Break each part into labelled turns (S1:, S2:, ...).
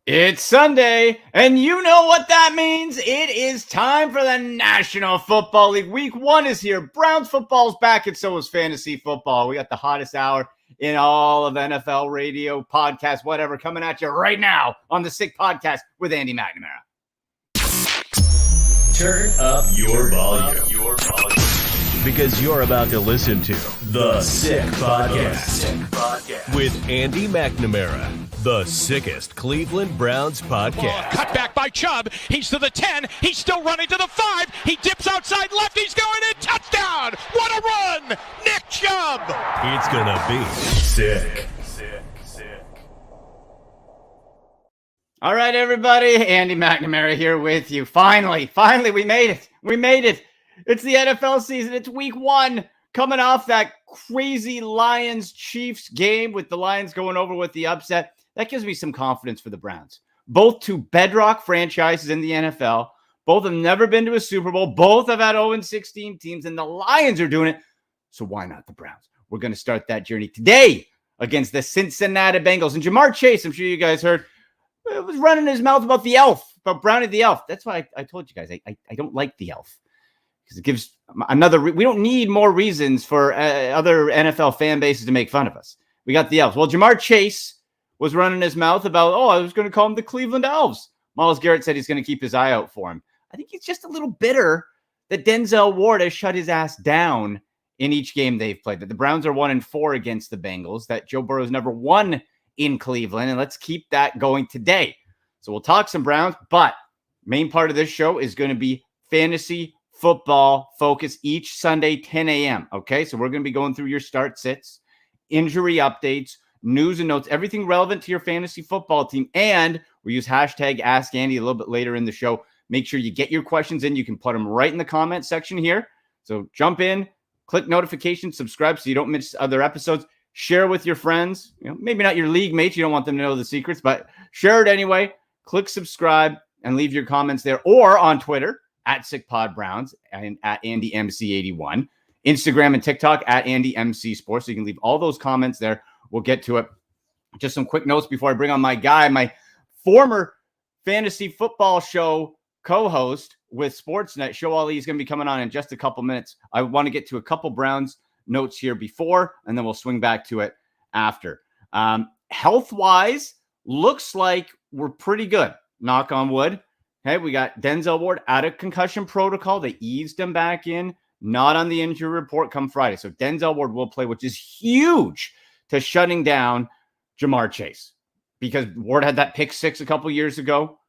S1: It's Sunday, and you know what that means. It is time for the National Football League. Week 1 is here. Browns football's back, and so is fantasy football. We got the hottest hour in all of NFL radio, podcast, whatever, coming at you right now on the Sick Podcast with Andy McNamara.
S2: Turn up your volume. Because you're about to listen to The Sick Podcast with Andy McNamara. The sickest Cleveland Browns podcast.
S3: Cut back by Chubb. He's to the 10. He's still running to the 5. He dips outside left. He's going in. Touchdown. What a run. Nick Chubb.
S2: It's going to be sick.
S1: All right, everybody. Andy McNamara here with you. Finally, we made it. We made it. It's the NFL season. It's week 1. Coming off that crazy Lions-Chiefs game with the Lions going over with the upset. That gives me some confidence for the Browns. Both two bedrock franchises in the NFL. Both have never been to a Super Bowl. Both have had 0-16 teams, and the Lions are doing it. So why not the Browns? We're going to start that journey today against the Cincinnati Bengals. And Jamar Chase, I'm sure you guys heard, was running his mouth about the elf, about Brownie the elf. That's why I told you guys I don't like the elf. Because it gives another we don't need more reasons for other NFL fan bases to make fun of us. We got the elves. Well, Jamar Chase was running his mouth about, I was going to call him the Cleveland Elves. Myles Garrett said he's going to keep his eye out for him. I think he's just a little bitter that Denzel Ward has shut his ass down in each game they've played. That the Browns are 1-4 against the Bengals. That Joe Burrow's never won in Cleveland. And let's keep that going today. So we'll talk some Browns, but main part of this show is going to be fantasy football focus each Sunday, 10 a.m. Okay, so we're going to be going through your start sits, injury updates, news and notes, everything relevant to your fantasy football team. And we use hashtag Ask Andy a little bit later in the show. Make sure you get your questions in. You can put them right in the comment section here. So jump in, click notifications, subscribe so you don't miss other episodes. Share with your friends. Maybe not your league mates. You don't want them to know the secrets, but share it anyway. Click subscribe and leave your comments there, or on Twitter at SickPodBrowns and at AndyMC81. Instagram and TikTok at AndyMC Sports. So you can leave all those comments there. We'll get to it. Just some quick notes before I bring on my guy, my former fantasy football show co-host with Sportsnet. Shoaib Alli is going to be coming on in just a couple minutes. I want to get to a couple Browns notes here before, and then we'll swing back to it after. Health-wise, looks like we're pretty good. Knock on wood. Okay, we got Denzel Ward out of concussion protocol. They eased him back in, not on the injury report come Friday. So Denzel Ward will play, which is huge to shutting down Jamar Chase, because Ward had that pick 6 a couple years ago,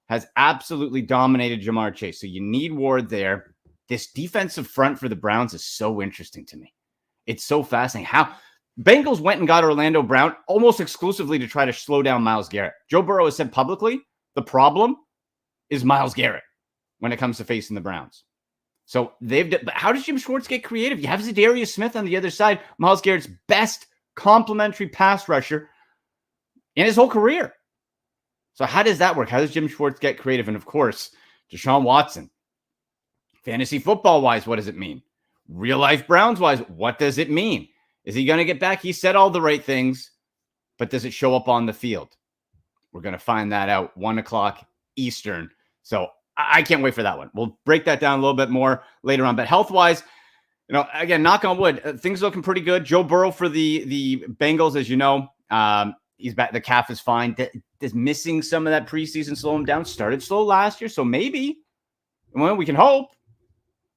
S1: has absolutely dominated Jamar Chase. So you need Ward there. This defensive front for the Browns is so interesting to me. It's so fascinating how Bengals went and got Orlando Brown almost exclusively to try to slow down Myles Garrett. Joe Burrow has said publicly the problem is Myles Garrett when it comes to facing the Browns. So but how does Jim Schwartz get creative? You have Zadarius Smith on the other side, Myles Garrett's best complementary pass rusher in his whole career. So how does that work? How does Jim Schwartz get creative? And of course, Deshaun Watson. Fantasy football-wise, what does it mean? Real-life Browns-wise, what does it mean? Is he going to get back? He said all the right things, but does it show up on the field? We're going to find that out 1 o'clock Eastern. So I can't wait for that one. We'll break that down a little bit more later on. But health-wise, again, knock on wood, things looking pretty good. Joe Burrow for the Bengals, as you know, he's back. The calf is fine. Does missing some of that preseason slow him down? Started slow last year, so maybe. Well, we can hope.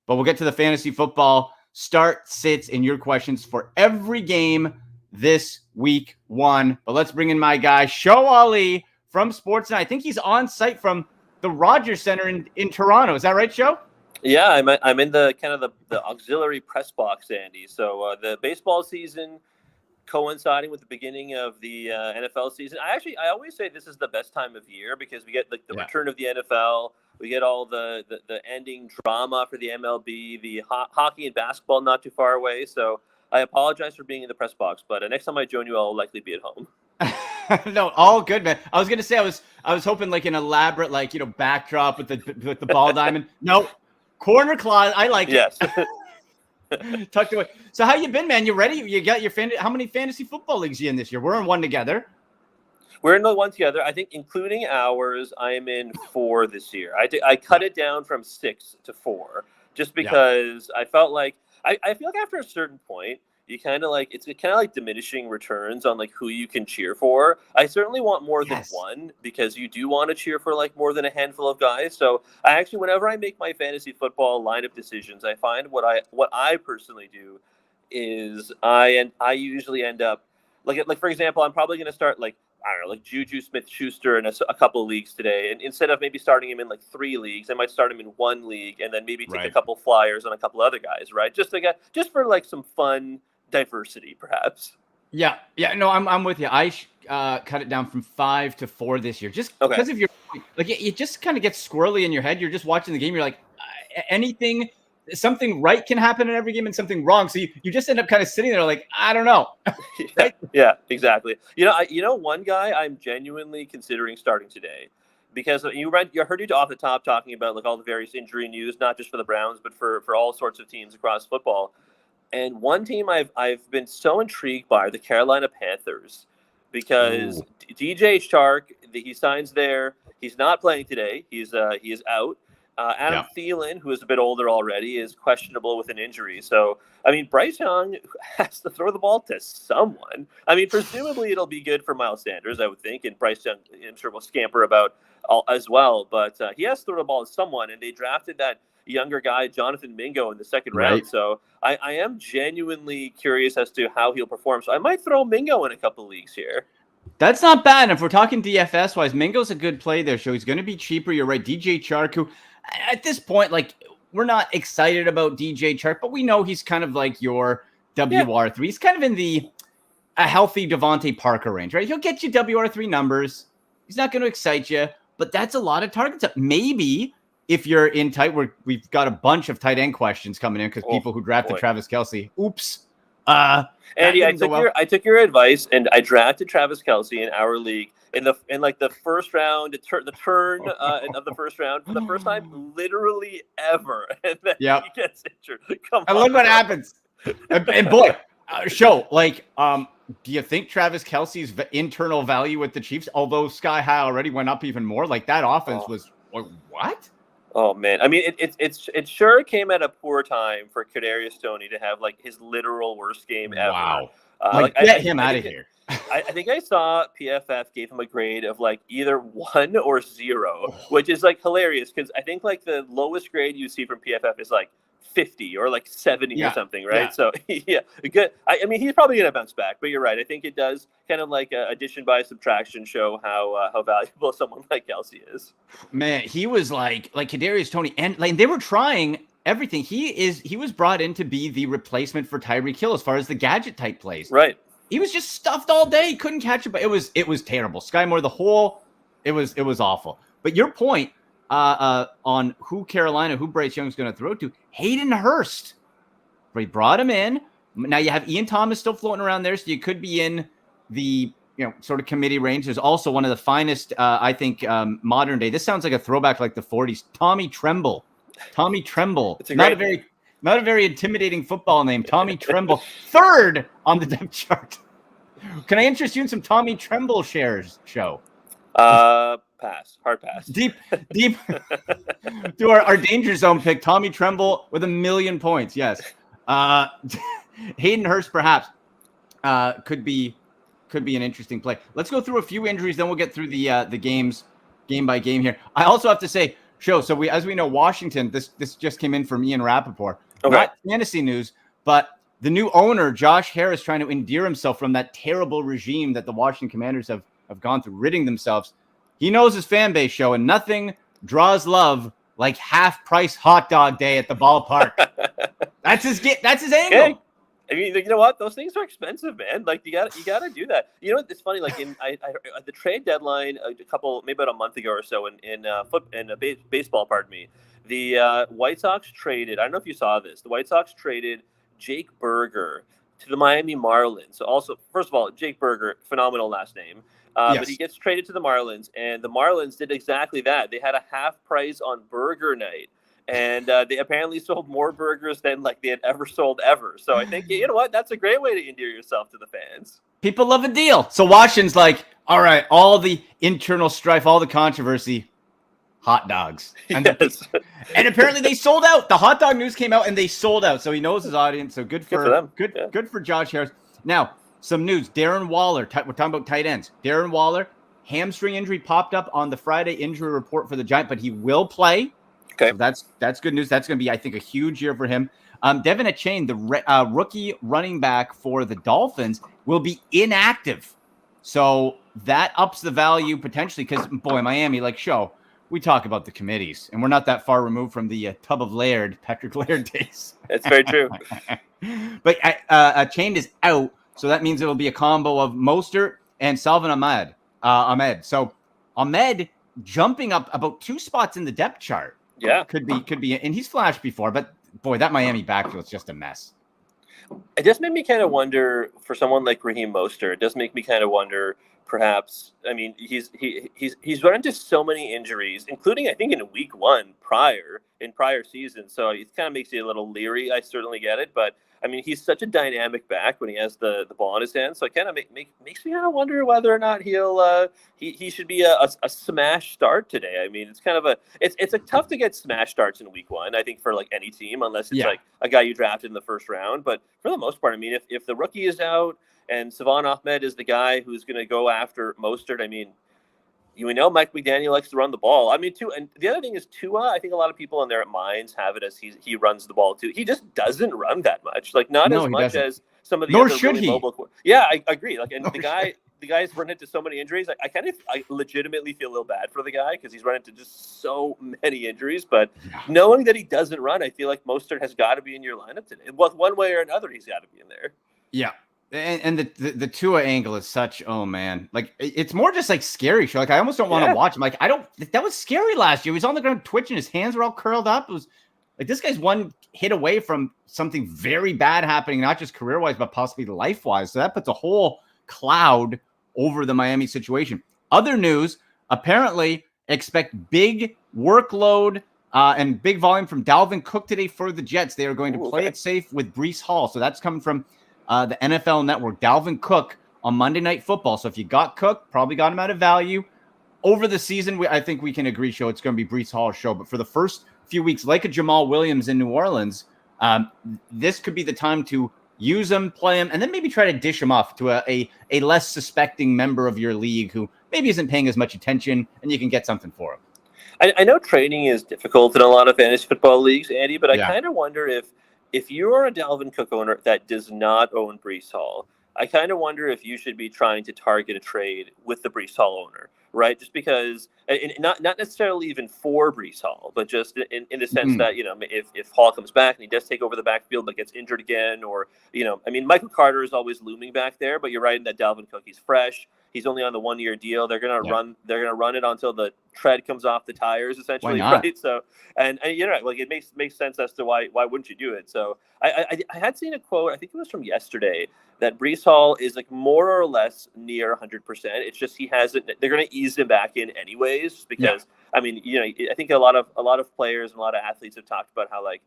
S1: But we'll get to the fantasy football start, sits, and your questions for every game this week 1. But let's bring in my guy, Shoaib Alli from Sportsnet. I think he's on site from the Rogers Center in Toronto. Is that right, Shoaib?
S4: Yeah, I'm in the kind of the auxiliary press box, Andy. So the baseball season coinciding with the beginning of the NFL season. I always say this is the best time of year because we get the return of the NFL. We get all the ending drama for the MLB, the hockey and basketball not too far away. So I apologize for being in the press box, but next time I join you, I'll likely be at home.
S1: No, all good, man. I was gonna say I was hoping like an elaborate backdrop with the ball diamond. No, corner closet. I like
S4: it.
S1: Yes. Tucked away. So how you been, man? You ready? You got your how many fantasy football leagues you in this year? We're in one together.
S4: We're in the one together. I think, including ours, I am in 4 this year. I cut it down from 6 to 4, just because I felt like I feel like after a certain point, you kind of like it's kind of like diminishing returns on like who you can cheer for. I certainly want more than one, because you do want to cheer for like more than a handful of guys. So I actually, whenever I make my fantasy football lineup decisions, I find what I personally do is I usually end up like for example, I'm probably going to start like, I don't know, like Juju Smith-Schuster in a couple of leagues today. And instead of maybe starting him in like 3 leagues, I might start him in 1 league and then maybe take a couple flyers on a couple other guys, right? Just for like some fun diversity, perhaps.
S1: Yeah. No, I'm with you. I cut it down from 5 to 4 this year, just because of your like. It just kind of gets squirrely in your head. You're just watching the game. You're like, something right can happen in every game and something wrong. So you just end up kind of sitting there like, I don't know.
S4: Yeah, exactly. One guy I'm genuinely considering starting today, because you heard you off the top talking about like all the various injury news, not just for the Browns, but for all sorts of teams across football. And one team I've been so intrigued by are the Carolina Panthers, because DJ Chark, he signs there. He's not playing today. He is out. Adam Thielen, who is a bit older already, is questionable with an injury. So, I mean, Bryce Young has to throw the ball to someone. I mean, presumably it'll be good for Miles Sanders, I would think, and Bryce Young, I'm sure, will scamper about as well. But he has to throw the ball to someone, and they drafted that younger guy, Jonathan Mingo, in the second round. So I am genuinely curious as to how he'll perform. So I might throw Mingo in a couple leagues here.
S1: That's not bad. And if we're talking DFS-wise, Mingo's a good play there. So he's going to be cheaper. You're right. DJ Chark, who at this point, like, we're not excited about DJ Chark, but we know he's kind of like your WR3. He's kind of in a healthy Devontae Parker range, right? He'll get you WR3 numbers. He's not going to excite you, but that's a lot of targets. Maybe if you're in tight, we've got a bunch of tight end questions coming in because people who drafted Travis Kelce. Oops.
S4: Andy, I took your advice and I drafted Travis Kelce in our league in the first round, the turn of the first round for the first time literally ever, and then he gets injured.
S1: And look what happens. And boy, do you think Travis Kelce's internal value with the Chiefs, although sky high, already went up even more? Like that offense was like, what?
S4: Oh man, I mean, it sure came at a poor time for Kadarius Toney to have like his literal worst game ever.
S1: Wow, get him out of here.
S4: I think I saw PFF gave him a grade of like either 1 or 0, which is like hilarious because I think like the lowest grade you see from PFF is like 50 or like 70 or something, right? Yeah. So good. I mean, he's probably gonna bounce back, but you're right. I think it does kind of like addition by subtraction show how valuable someone like Kelce is.
S1: Man, he was like Kadarius Toney, and like they were trying everything. He was brought in to be the replacement for Tyreek Hill as far as the gadget type plays.
S4: Right.
S1: He was just stuffed all day. He couldn't catch it, but it was terrible. Sky Moore, it was awful. But your point on who Bryce Young's going to throw to, Hayden Hurst. They brought him in. Now you have Ian Thomas still floating around there, so you could be in the sort of committee range. There's also one of the finest, I think, modern day. This sounds like a throwback like the 40s. Tommy Tremble. Not a very intimidating football name. Tommy Tremble, 3rd on the depth chart. Can I interest you in some Tommy Tremble shares, show?
S4: Pass. Hard pass.
S1: Deep to our danger zone pick, Tommy Tremble with 1 million points. Yes. Hayden Hurst perhaps could be an interesting play. Let's go through a few injuries, then we'll get through the games game by game here. I also have to say, so as we know, Washington, this just came in from Ian Rappaport.
S4: Okay.
S1: Not fantasy news, but the new owner, Josh Harris, trying to endear himself from that terrible regime that the Washington Commanders have gone through, ridding themselves. He knows his fan base, show, and nothing draws love like half-price hot dog day at the ballpark. That's his angle.
S4: Okay. I mean, you know what? Those things are expensive, man. Like you got to do that. You know what? It's funny. Like at the trade deadline, maybe about a month ago or so, in baseball, pardon me, the White Sox traded. I don't know if you saw this. The White Sox traded Jake Berger to the Miami Marlins. So also, first of all, Jake Berger, phenomenal last name.
S1: Yes.
S4: But he gets traded to the Marlins, and the Marlins did exactly that. They had a half price on burger night, and they apparently sold more burgers than like they had ever sold ever. So I think, you know what? That's a great way to endear yourself to the fans.
S1: People love a deal. So Washington's like, All right, all the internal strife, all the controversy, hot dogs. And,
S4: Yes.
S1: and apparently they sold out. The hot dog news came out and they sold out. So he knows his audience. So good for
S4: them.
S1: Good for Josh Harris. Now, some news. Darren Waller, we're talking about tight ends. Darren Waller, hamstring injury popped up on the Friday injury report for the Giants, but he will play.
S4: Okay.
S1: So that's good news. That's going to be, I think, a huge year for him. Devin Achane, the rookie running back for the Dolphins, will be inactive. So that ups the value potentially because, boy, Miami, we talk about the committees, and we're not that far removed from the tub of Patrick Laird days.
S4: That's very true.
S1: But Achane is out, so that means it will be a combo of Mostert and Salvin Ahmed. So Ahmed jumping up about 2 spots in the depth chart.
S4: Yeah.
S1: Could be, and he's flashed before, but boy, that Miami backfield is just a mess.
S4: It does make me kind of wonder for someone like Raheem Mostert. It does make me kind of wonder, perhaps. I mean, he's run into so many injuries, including I think in week 1 in prior seasons. So it kind of makes you a little leery. I certainly get it, but I mean, he's such a dynamic back when he has the ball in his hand. So it kind of makes me kind of wonder whether or not he should be a smash start today. I mean, it's kind of it's tough to get smash starts in week 1. I think for like any team, unless it's like a guy you drafted in the first round. But for the most part, I mean, if the rookie is out and Salvin Ahmed is the guy who's going to go after Mostert, I mean, we know Mike McDaniel likes to run the ball. I mean, too, and the other thing is Tua. I think a lot of people in their minds have it as he runs the ball too. He just doesn't run that much, as much as some of the
S1: Nor
S4: other
S1: should
S4: really
S1: he.
S4: mobile. Yeah, I agree. Like, and the guy's run into so many injuries. I legitimately feel a little bad for the guy because he's run into just so many injuries. But knowing that he doesn't run, I feel like Mostert has got to be in your lineup today. One way or another, he's got to be in there.
S1: Yeah. And the Tua angle is such, oh man, like it's more just like scary show. Like I almost don't want to watch him. Like that was scary last year. He was on the ground twitching, his hands were all curled up. It was like this guy's one hit away from something very bad happening, not just career wise, but possibly life wise. So that puts a whole cloud over the Miami situation. Other news, apparently expect big workload and big volume from Dalvin Cook today for the Jets. They are going to play it safe with Breece Hall. So that's coming from the NFL Network. Dalvin Cook on Monday Night Football. So if you got Cook, probably got him at a value. Over the season, I think we can agree, it's going to be Breece Hall's show. But for the first few weeks, like a Jamal Williams in New Orleans, this could be the time to use him, play him, and then maybe try to dish him off to a less suspecting member of your league who maybe isn't paying as much attention, and you can get something for him.
S4: I know trading is difficult in a lot of fantasy football leagues, Andy, but I kind of wonder if you're a Dalvin Cook owner that does not own Breece Hall, I kind of wonder if you should be trying to target a trade with the Breece Hall owner, right? Just because, and not necessarily even for Breece Hall, but just in the sense that, if Hall comes back and he does take over the backfield but gets injured again, or, I mean, Michael Carter is always looming back there, but you're right in that Dalvin Cook, he's fresh. He's only on the 1-year deal. They're gonna run it until the tread comes off the tires, essentially, right? So, and like it makes sense as to why wouldn't you do it? So, I had seen a quote, I think it was from yesterday, that Breece Hall is like more or less near 100%. It's just he hasn't. They're gonna ease him back in anyways, because I mean, I think a lot of players and a lot of athletes have talked about how like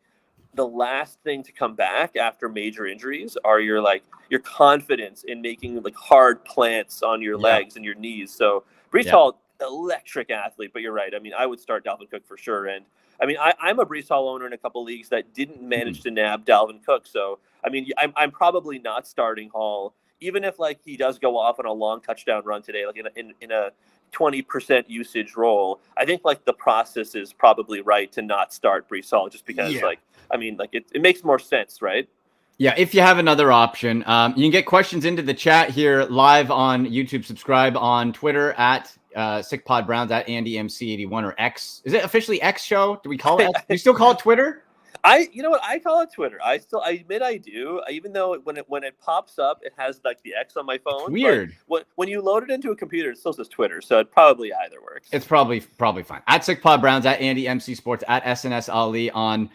S4: the last thing to come back after major injuries are your confidence in making like hard plants on your legs and your knees. So Breece Hall, electric athlete, but you're right. I mean, I would start Dalvin Cook for sure. And I mean, I'm a Breece Hall owner in a couple leagues that didn't manage to nab Dalvin Cook. So, I mean, I'm probably not starting Hall, even if like he does go off on a long touchdown run today, like in a 20% usage role. I think like the process is probably right to not start Breece Hall just because it makes more sense, right?
S1: Yeah, if you have another option, you can get questions into the chat here live on YouTube. Subscribe on Twitter at SickPodBrowns, at AndyMC81 or X. Is it officially X show? Do we call it X? Do you still call it Twitter?
S4: You know what? I call it Twitter. I admit I do. Even though when it pops up, it has like the X on my phone.
S1: It's weird.
S4: When you load it into a computer, it still says Twitter. So it probably either works.
S1: It's probably fine. At SickPodBrowns, at AndyMC Sports, at SNS Ali on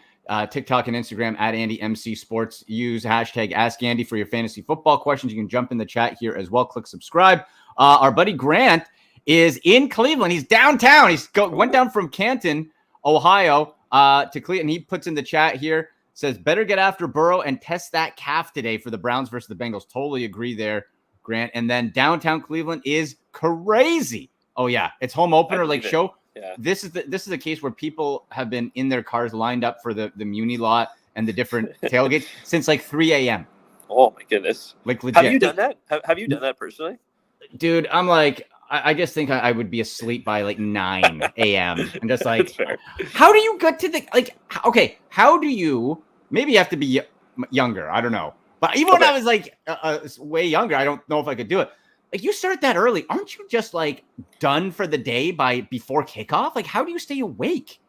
S1: TikTok and Instagram, at AndyMC Sports. Use hashtag AskAndy for your fantasy football questions. You can jump in the chat here as well. Click subscribe. Our buddy Grant is in Cleveland. He's downtown. Went down from Canton, Ohio, to Cleveland. He puts in the chat here, says, better get after Burrow and test that calf today for the Browns versus the Bengals. Totally agree there, Grant. And then downtown Cleveland is crazy. Oh yeah, it's home opener. Like show.
S4: Yeah.
S1: This is a case where people have been in their cars lined up for the Muni lot and the different tailgates since like 3 a.m.
S4: Oh my goodness!
S1: Like legit.
S4: Have you done that? Have you done that personally?
S1: Dude, I'm like, I just think I would be asleep by like 9 a.m. and just like, how do you get to the like? Okay, how do you? Maybe you have to be younger. I don't know. But even when I was like way younger, I don't know if I could do it. Like you start that early, aren't you just like done for the day before kickoff? Like, how do you stay awake?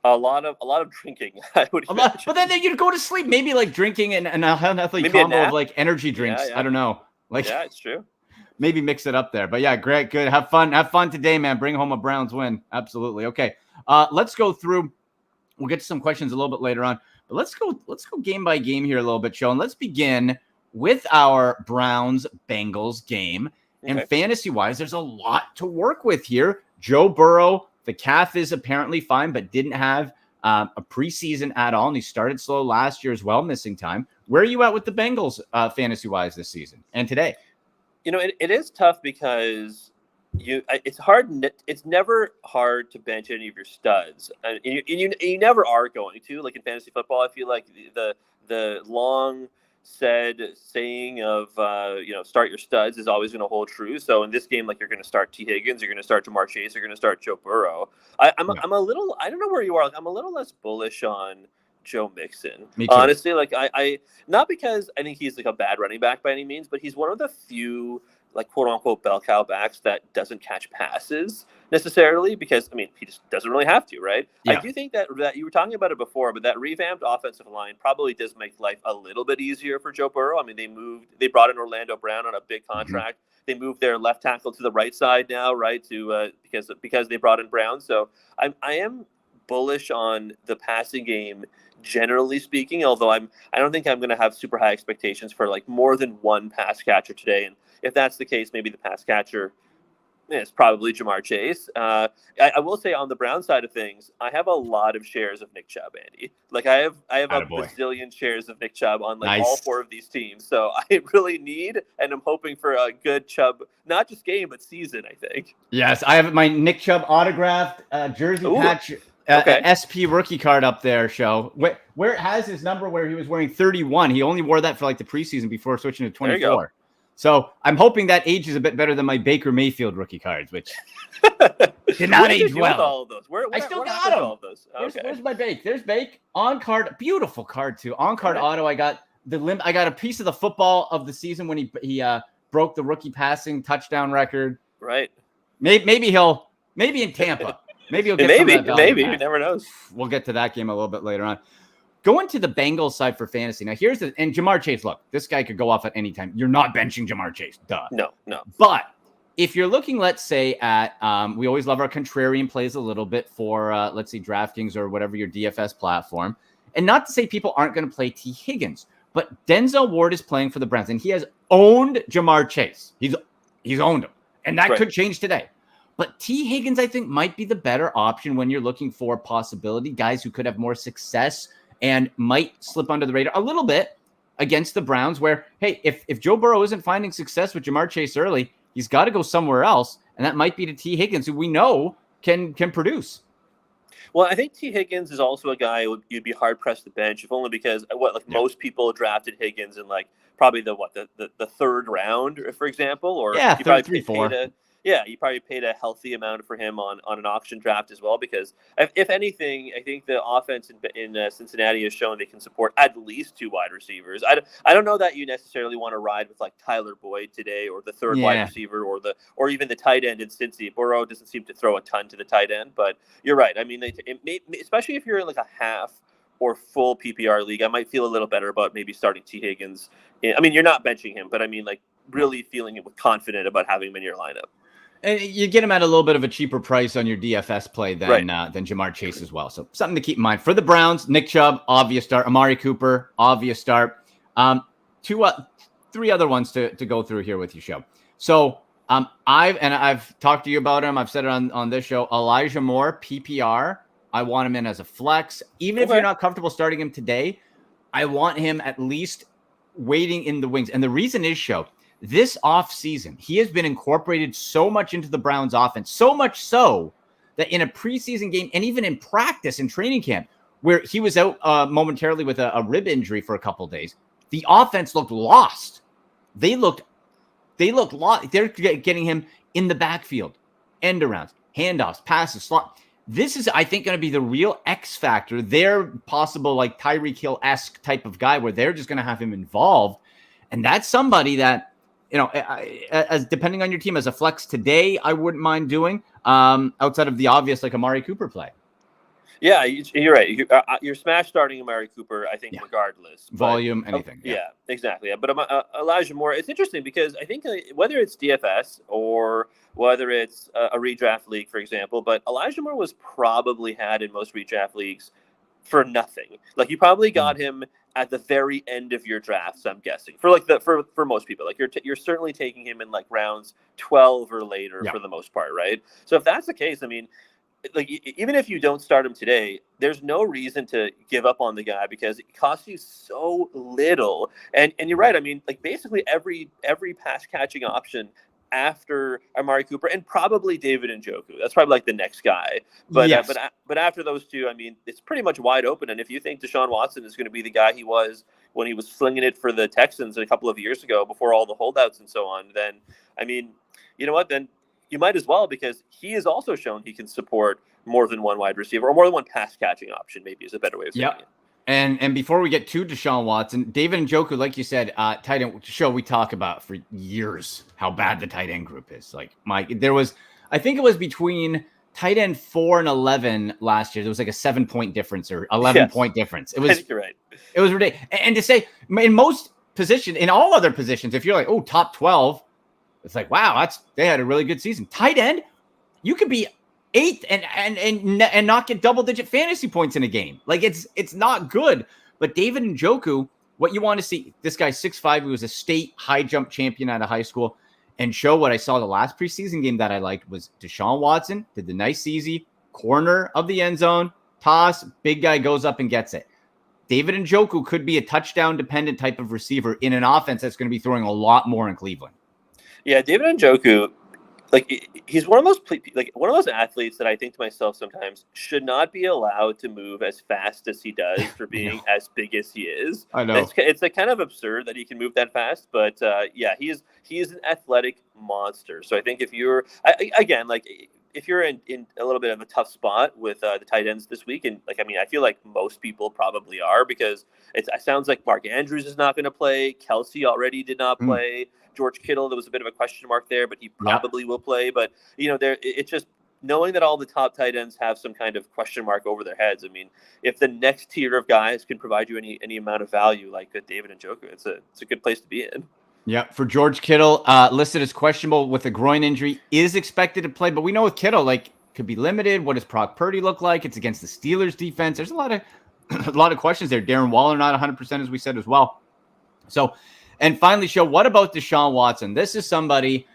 S4: A lot of drinking. I would imagine.
S1: But then you'd go to sleep. Maybe like drinking and a healthy combo of like energy drinks.
S4: Yeah.
S1: I don't know. Like,
S4: yeah, it's true.
S1: Maybe mix it up there. But yeah, great, good. Have fun today, man. Bring home a Browns win. Absolutely. Okay. Let's go through. We'll get to some questions a little bit later on. But let's go game by game here a little bit, Joe. And let's begin with our Browns-Bengals game. And fantasy-wise, there's a lot to work with here. Joe Burrow, the calf is apparently fine, but didn't have a preseason at all. And he started slow last year as well, missing time. Where are you at with the Bengals fantasy-wise this season and today?
S4: You know, it is tough because it's hard. It's never hard to bench any of your studs, and you never are going to. Like in fantasy football, I feel like the long said saying of start your studs is always going to hold true. So in this game, like you're going to start T. Higgins, you're going to start Jamar Chase, you're going to start Joe Burrow. I'm a little, I don't know where you are. Like, I'm a little less bullish on Joe Mixon. Honestly, like I not because I think he's like a bad running back by any means, but he's one of the few like quote unquote bell cow backs that doesn't catch passes necessarily because I mean he just doesn't really have to, right? Yeah. I do think that you were talking about it before, but that revamped offensive line probably does make life a little bit easier for Joe Burrow. I mean, they brought in Orlando Brown on a big contract. They moved their left tackle to the right side now, right? To because they brought in Brown. So I am bullish on the passing game generally speaking, although I don't think I'm going to have super high expectations for like more than one pass catcher today. And if that's the case, maybe the pass catcher is probably Jamar Chase. I will say on the Brown side of things, I have a lot of shares of Nick Chubb, Andy. Like I have a bazillion shares of Nick Chubb on like all four of these teams. So I really need, and I'm hoping for a good Chubb, not just game, but season, I think.
S1: Yes, I have my Nick Chubb autographed jersey patch. SP rookie card up there, Show. Where it has his number where he was wearing 31. He only wore that for like the preseason before switching to 24. So I'm hoping that ages a bit better than my Baker Mayfield rookie cards, which did not age well.
S4: All of those?
S1: I still got them.
S4: All of those? Okay.
S1: Where's my Bake? There's Bake on card. Beautiful card too. On card auto. I got I got a piece of the football of the season when he broke the rookie passing touchdown record.
S4: Right.
S1: Maybe in Tampa. Maybe he'll get
S4: maybe who never knows.
S1: We'll get to that game a little bit later on. Going to the Bengals side for fantasy. Now, and Jamar Chase, look, this guy could go off at any time. You're not benching Jamar Chase. Duh.
S4: No.
S1: But if you're looking, let's say, at we always love our contrarian plays a little bit for, let's say, DraftKings or whatever your DFS platform. And not to say people aren't going to play T. Higgins, but Denzel Ward is playing for the Browns, and he has owned Jamar Chase. He's owned him. And that could change today. But T. Higgins, I think, might be the better option when you're looking for possibility, guys who could have more success and might slip under the radar a little bit against the Browns where, hey, if Joe Burrow isn't finding success with Jamar Chase early, he's got to go somewhere else, and that might be to T. Higgins, who we know can produce.
S4: Well, I think T. Higgins is also a guy you'd be hard-pressed to bench, if only because most people drafted Higgins in probably the third round, for example, or
S1: you probably 3-4.
S4: You probably paid a healthy amount for him on an auction draft as well, because if anything, I think the offense in Cincinnati has shown they can support at least two wide receivers. I don't know that you necessarily want to ride with like Tyler Boyd today or the third wide receiver or even the tight end in Cincy. Burrow doesn't seem to throw a ton to the tight end, but you're right. I mean, especially if you're in like a half or full PPR league, I might feel a little better about maybe starting T. Higgins. I mean, you're not benching him, but I mean, like really feeling confident about having him in your lineup.
S1: And you get him at a little bit of a cheaper price on your DFS play than Jamar Chase as well. So something to keep in mind. For the Browns, Nick Chubb, obvious start. Amari Cooper, obvious start. Three other ones to go through here with you, Show. So I've talked to you about him. I've said it on this show. Elijah Moore, PPR. I want him in as a flex. Even if you're not comfortable starting him today, I want him at least waiting in the wings. And the reason is, Show, this offseason, he has been incorporated so much into the Browns offense, so much so that in a preseason game and even in practice in training camp, where he was out momentarily with a rib injury for a couple of days, the offense looked lost. They looked lost. They're getting him in the backfield, end arounds, handoffs, passes, slot. This is, I think, going to be the real X factor. They're possible like Tyreek Hill-esque type of guy where they're just going to have him involved. And that's somebody that, as depending on your team, as a flex today, I wouldn't mind doing outside of the obvious, like Amari Cooper play.
S4: Yeah, you're right. You're smash starting Amari Cooper, I think, regardless.
S1: Volume, anything.
S4: Yeah, exactly. But Elijah Moore, it's interesting because I think whether it's DFS or whether it's a redraft league, for example, but Elijah Moore was probably had in most redraft leagues for nothing. Like you probably got him at the very end of your drafts, I'm guessing. For most people, like you're certainly taking him in like rounds 12 or later for the most part, right? So if that's the case, I mean, like even if you don't start him today, there's no reason to give up on the guy because it costs you so little. And you're right. I mean, like basically every pass catching option after Amari Cooper and probably David Njoku. That's probably like the next guy. But but after those two, I mean, it's pretty much wide open. And if you think Deshaun Watson is going to be the guy he was when he was slinging it for the Texans a couple of years ago before all the holdouts and so on, then I mean, you know what? Then you might as well, because he has also shown he can support more than one wide receiver or more than one pass catching option, maybe is a better way of saying it.
S1: And before we get to Deshaun Watson, David Njoku, like you said, tight end show we talk about for years how bad the tight end group is. Like I think it was between tight end 4 and 11 last year. There was like a 7-point difference or 11-point difference. It was, I think you're right. It was ridiculous. And to say in most positions, in all other positions, if you're like, oh, top 12, it's like, wow, they had a really good season. Tight end, you could be 8th and not get double-digit fantasy points in a game. Like it's not good. But David Njoku, what you want to see, this guy's 6'5", he was a state high jump champion out of high school. And show what I saw the last preseason game that I liked was Deshaun Watson did the nice easy corner of the end zone toss, big guy goes up and gets it. David Njoku could be a touchdown dependent type of receiver in an offense that's going to be throwing a lot more in Cleveland. Yeah,
S4: David Njoku, like he's one of those athletes that I think to myself sometimes should not be allowed to move as fast as he does for being as big as he is.
S1: I know
S4: it's like kind of absurd that he can move that fast, but he is an athletic monster. So I think if you're if you're in a little bit of a tough spot with the tight ends this week, and like, I mean, I feel like most people probably are, because it sounds like Mark Andrews is not going to play. Kelsey already did not play. George Kittle, there was a bit of a question mark there, but he probably will play. But, it's just knowing that all the top tight ends have some kind of question mark over their heads. I mean, if the next tier of guys can provide you any amount of value like David Njoku, it's a good place to be in.
S1: Yeah, for George Kittle, listed as questionable with a groin injury, is expected to play. But we know with Kittle, like, could be limited. What does Brock Purdy look like? It's against the Steelers defense. There's a lot of questions there. Darren Waller not 100% as we said as well. So, and finally, what about Deshaun Watson? This is somebody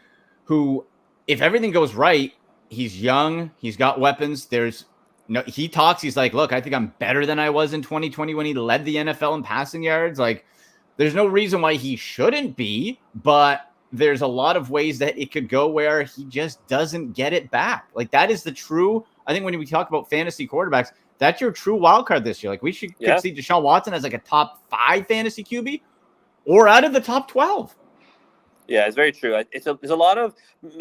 S1: who, if everything goes right, he's young, he's got weapons. He talks, he's like, look, I think I'm better than I was in 2020 when he led the NFL in passing yards. Like, there's no reason why he shouldn't be, but there's a lot of ways that it could go where he just doesn't get it back. Like, that is I think when we talk about fantasy quarterbacks, that's your true wild card this year. Like, we could see Deshaun Watson as like a top 5 fantasy QB or out of the top 12.
S4: Yeah, it's very true. There's a lot of,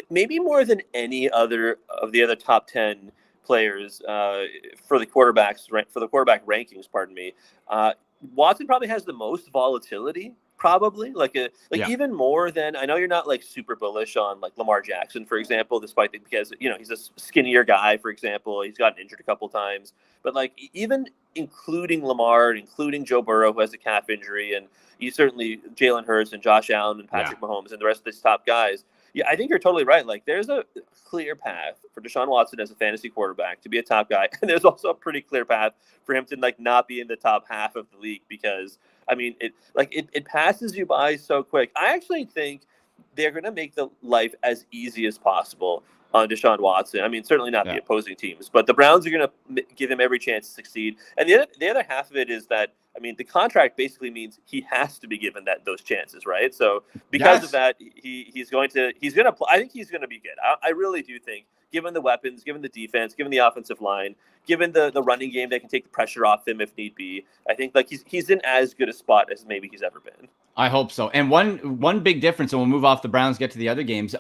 S4: maybe more than any other of the other top 10 players for the quarterback rankings, pardon me. Watson probably has the most volatility, probably even more than, I know you're not like super bullish on like Lamar Jackson, for example, because he's a skinnier guy, for example, he's gotten injured a couple times, but like even including Lamar, including Joe Burrow, who has a calf injury, and you certainly Jalen Hurts and Josh Allen and Patrick Mahomes and the rest of these top guys. Yeah, I think you're totally right. Like, there's a clear path for Deshaun Watson as a fantasy quarterback to be a top guy, and there's also a pretty clear path for him to like not be in the top half of the league, because I mean, it passes you by so quick. I actually think they're going to make the life as easy as possible on Deshaun Watson. I mean, certainly not the opposing teams, but the Browns are going to give him every chance to succeed. And the other half of it is that, I mean, the contract basically means he has to be given those chances, right? So because of that, he's going to I think he's going to be good. I really do think, given the weapons, given the defense, given the offensive line, given the running game that can take the pressure off him if need be, I think like he's in as good a spot as maybe he's ever been.
S1: I hope so. And one big difference, and we'll move off the Browns, get to the other games.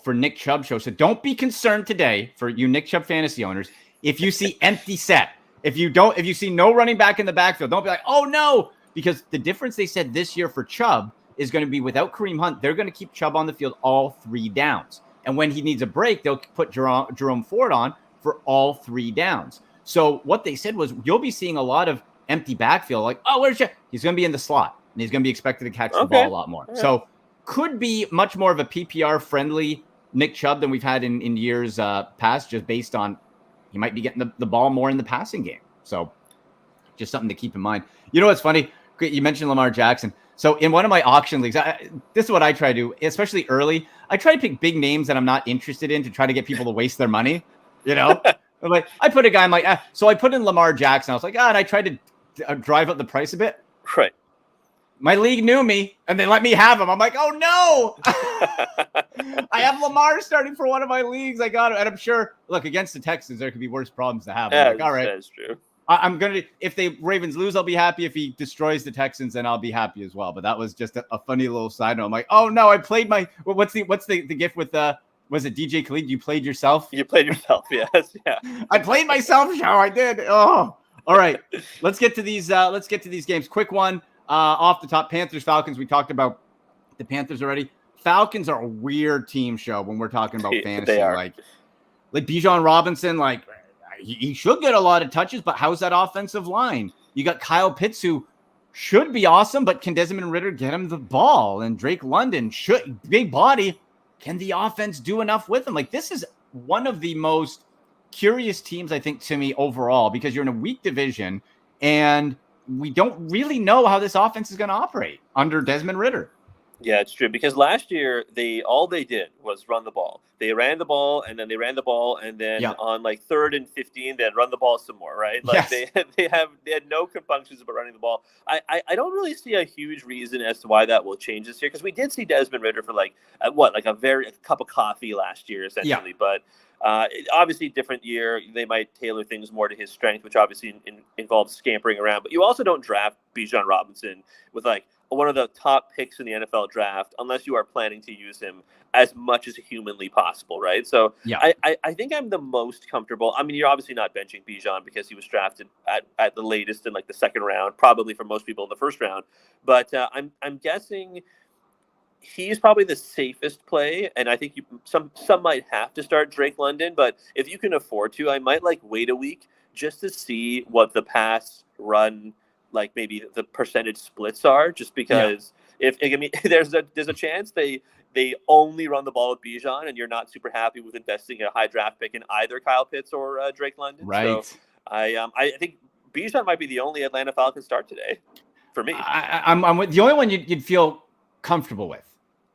S1: For Nick Chubb show. So don't be concerned today for you Nick Chubb fantasy owners if you see empty set. If you see no running back in the backfield, don't be like, oh no, because the difference they said this year for Chubb is going to be without Kareem Hunt. They're going to keep Chubb on the field all 3 downs. And when he needs a break, they'll put Jerome Ford on for all 3 downs. So what they said was you'll be seeing a lot of empty backfield. Like, oh, where's Chubb? He's going to be in the slot and he's going to be expected to catch the ball a lot more. Yeah. So could be much more of a PPR friendly Nick Chubb than we've had in years past, just based on he might be getting the ball more in the passing game. So just something to keep in mind. You know what's funny? You mentioned Lamar Jackson. So in one of my auction leagues, this is what I try to do, especially early. I try to pick big names that I'm not interested in to try to get people to waste their money. You know, like I put a guy, I'm like, so I put in Lamar Jackson. I was like, and I tried to drive up the price a bit.
S4: Right.
S1: My league knew me, and they let me have him. I'm like, oh, no. I have Lamar starting for one of my leagues. I got him. And I'm sure, look, against the Texans, there could be worse problems to have. I'm like, all right.
S4: That's true.
S1: I'm going to – if the Ravens lose, I'll be happy. If he destroys the Texans, then I'll be happy as well. But that was just a funny little side note. I'm like, oh, no, I played my – what's the gift with was it DJ Khalid? You played yourself?
S4: You played yourself, yes. Yeah.
S1: I played myself, Joe. I did. Oh, all right. Let's get to these games. Quick one. Off the top, Panthers, Falcons. We talked about the Panthers already. Falcons are a weird team show when we're talking about fantasy. Like Bijan Robinson, like he should get a lot of touches, but how's that offensive line? You got Kyle Pitts, who should be awesome, but can Desmond Ridder get him the ball? And Drake London, big body. Can the offense do enough with him? Like, this is one of the most curious teams, I think, to me overall, because you're in a weak division and we don't really know how this offense is going to operate under Desmond Ridder.
S4: Yeah, it's true. Because last year, all they did was run the ball. They ran the ball, and then they ran the ball, and then on like 3rd and 15, they'd run the ball some more, right? Like they had no compunctions about running the ball. I don't really see a huge reason as to why that will change this year, because we did see Desmond Ridder for a cup of coffee last year, essentially. Yeah. But obviously, different year. They might tailor things more to his strength, which obviously involves scampering around. But you also don't draft Bijan Robinson with like one of the top picks in the NFL draft unless you are planning to use him as much as humanly possible, right? So I think I'm the most comfortable. I mean, you're obviously not benching Bijan because he was drafted at the latest in like the 2nd round, probably for most people in the 1st round. But I'm guessing he's probably the safest play, and I think some might have to start Drake London. But if you can afford to, I might wait a week just to see what the pass run, like maybe the percentage splits are, just because if there's a chance they only run the ball with Bijan, and you're not super happy with investing a high draft pick in either Kyle Pitts or Drake London. Right. So I think Bijan might be the only Atlanta Falcons start today for me.
S1: I'm with the only one you'd feel comfortable with.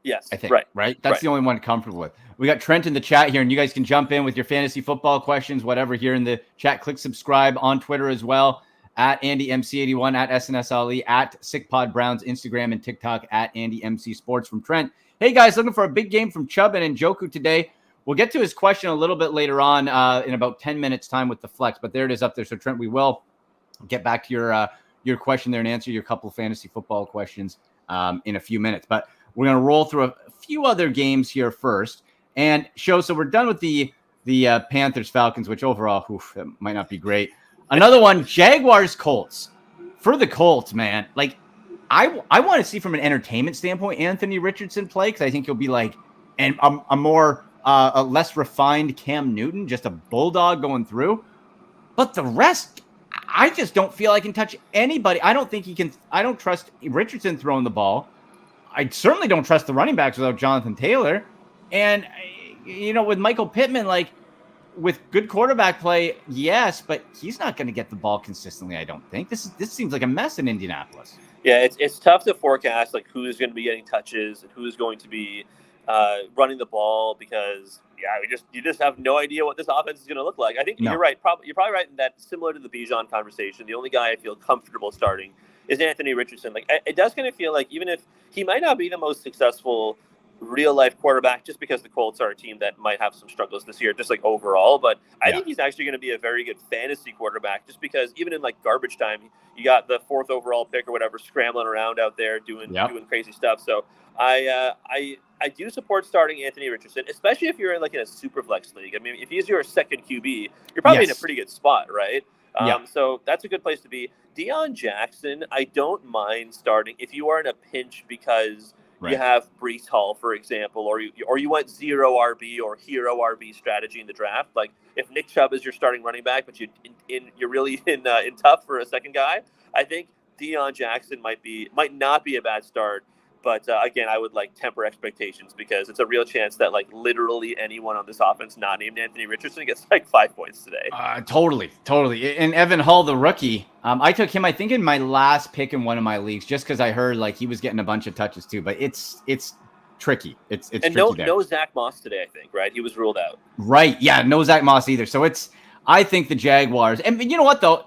S4: Yes,
S1: I think. Right. That's the only one comfortable with. We got Trent in the chat here, and you guys can jump in with your fantasy football questions, whatever, here in the chat. Click subscribe on Twitter as well, at AndyMC81, at SNS Ali, at SickPod Browns, Instagram and TikTok, at AndyMC Sports from Trent. Hey, guys, looking for a big game from Chubb and Njoku today. We'll get to his question a little bit later on in about 10 minutes' time with the flex, but there it is up there. So, Trent, we will get back to your question there and answer your couple of fantasy football questions in a few minutes. But we're going to roll through a few other games here first. And so we're done with the Panthers Falcons, which overall that might not be great. Another one, Jaguars Colts. For the Colts, man, like I want to see from an entertainment standpoint Anthony Richardson play, because I think he'll be like a more a less refined Cam Newton, just a bulldog going through. But the rest, I just don't feel I can touch anybody. I don't think he can. I don't trust Richardson throwing the ball. I certainly don't trust the running backs without Jonathan Taylor. And, with Michael Pittman, like, with good quarterback play, yes, but he's not going to get the ball consistently, I don't think. This seems like a mess in Indianapolis.
S4: Yeah, it's tough to forecast, like, who's going to be getting touches and who's going to be running the ball, because you just have no idea what this offense is going to look like. I think you're right. You're probably right in that, similar to the Bijan conversation, the only guy I feel comfortable starting is Anthony Richardson. Like, it does kind of feel like, even if he might not be the most successful real life quarterback, just because the Colts are a team that might have some struggles this year, just like overall, but I think he's actually going to be a very good fantasy quarterback, just because even in like garbage time, you got the 4th overall pick or whatever scrambling around out there doing crazy stuff. So I do support starting Anthony Richardson, especially if you're in a super flex league. I mean, if he's your second QB, you're probably in a pretty good spot, right? So that's a good place to be. Deion Jackson, I don't mind starting if you are in a pinch because you have Breece Hall, for example, or you want 0 RB or hero RB strategy in the draft. Like, if Nick Chubb is your starting running back, but you're really in tough for a second guy, I think Deion Jackson might not be a bad start. But again, I would temper expectations, because it's a real chance that literally anyone on this offense not named Anthony Richardson gets 5 points today.
S1: Totally. And Evan Hull, the rookie, I took him, I think, in my last pick in one of my leagues, just because I heard he was getting a bunch of touches too. But it's tricky. It's
S4: and
S1: tricky there.
S4: No Zach Moss today, I think, right? He was ruled out.
S1: Right. Yeah. No Zach Moss either. So I think the Jaguars, and you know what though,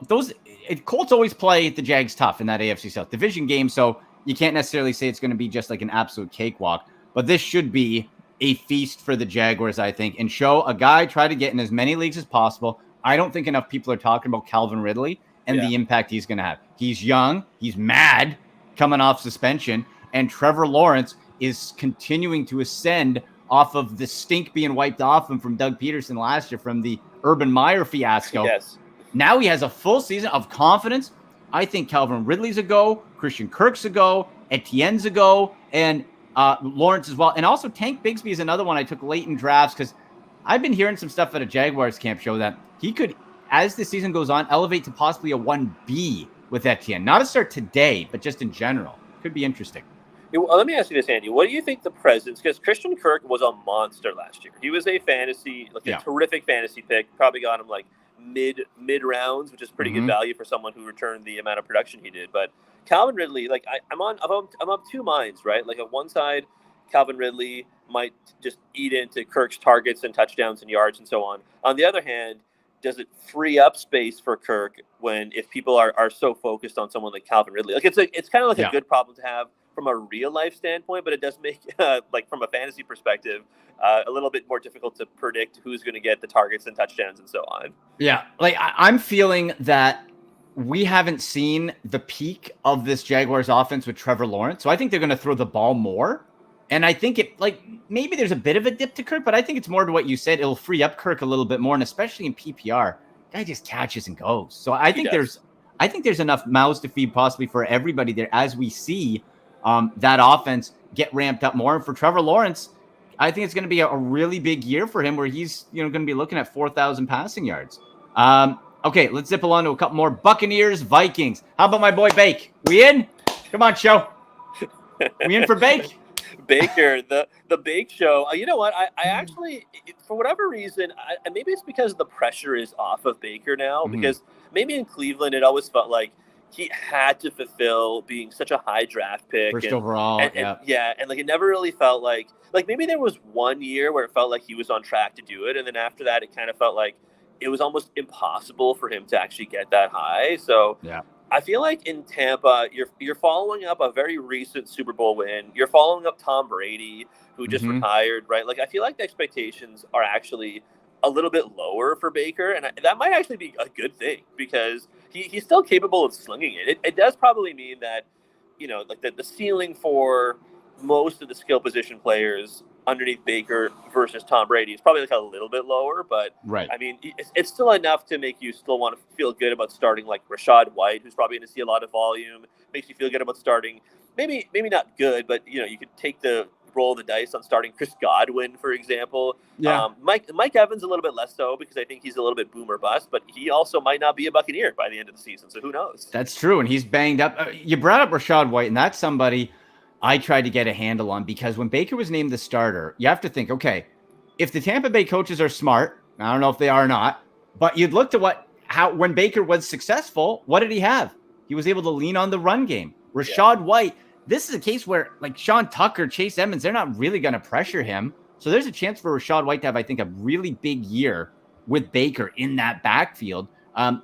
S1: Colts always play the Jags tough in that AFC South division game. So you can't necessarily say it's going to be just an absolute cakewalk, but this should be a feast for the Jaguars, I think, and show a guy try to get in as many leagues as possible. I don't think enough people are talking about Calvin Ridley and the impact he's going to have. He's young. He's mad coming off suspension, and Trevor Lawrence is continuing to ascend off of the stink being wiped off him from Doug Peterson last year from the Urban Meyer fiasco.
S4: Yes.
S1: Now he has a full season of confidence. I think Calvin Ridley's a go, Christian Kirk's a go, Etienne's a go, and Lawrence as well. And also Tank Bigsby is another one I took late in drafts, because I've been hearing some stuff at a Jaguars camp show that he could, as the season goes on, elevate to possibly a 1B with Etienne. Not a start today, but just in general. Could be interesting.
S4: Well, let me ask you this, Andy. What do you think the presence, because Christian Kirk was a monster last year. He was a terrific fantasy pick. Probably got him mid rounds, which is pretty good value for someone who returned the amount of production he did. But Calvin Ridley, I'm of two minds, right? On one side, Calvin Ridley might just eat into Kirk's targets and touchdowns and yards and so on. On the other hand, does it free up space for Kirk if people are so focused on someone like Calvin Ridley? It's kind of a good problem to have from a real life standpoint, but it does make from a fantasy perspective a little bit more difficult to predict who's going to get the targets and touchdowns and so on.
S1: Yeah, I'm feeling that we haven't seen the peak of this Jaguars offense with Trevor Lawrence, so I think they're going to throw the ball more. And I think maybe there's a bit of a dip to Kirk, but I think it's more to what you said. It'll free up Kirk a little bit more, and especially in PPR, guy just catches and goes. So I think there's enough mouths to feed possibly for everybody there as we see that offense get ramped up more. And for Trevor Lawrence, I think it's going to be a really big year for him, where he's going to be looking at 4,000 passing yards. Okay, let's zip along to a couple more. Buccaneers, Vikings. How about my boy Bake? We in? Come on, show. We in for Bake?
S4: Baker, the Bake Show. You know what? I actually, for whatever reason, maybe it's because the pressure is off of Baker now. Because maybe in Cleveland, it always felt like he had to fulfill being such a high draft pick.
S1: First overall,
S4: and it never really felt like maybe there was 1 year where it felt like he was on track to do it, and then after that, it kind of felt like it was almost impossible for him to actually get that high. So I feel like in Tampa, you're following up a very recent Super Bowl win. You're following up Tom Brady, who just retired, right? I feel like the expectations are actually a little bit lower for Baker, and that might actually be a good thing, because he's still capable of slinging it. It does probably mean that, the ceiling for most of the skill position players underneath Baker versus Tom Brady is probably a little bit lower, but I mean, it's still enough to make you still want to feel good about starting Rachaad White, who's probably going to see a lot of volume. Makes you feel good about starting, maybe not good, but you could take the roll of the dice on starting Chris Godwin, for example. Mike Evans a little bit less so, because I think he's a little bit boomer bust, but he also might not be a Buccaneer by the end of the season, so who knows? That's true, and he's banged up. You brought up Rachaad White, and that's somebody I tried to get a handle on, because when Baker was named the starter, you have to think, okay, if the Tampa Bay coaches are smart, I don't know if they are or not, but you'd look to when Baker was successful, what did he have? He was able to lean on the run game. Rachaad White, this is a case where Sean Tucker, Chase Edmonds, they're not really going to pressure him.
S1: So there's a chance for Rachaad White to have, I think, a really big year with Baker in that backfield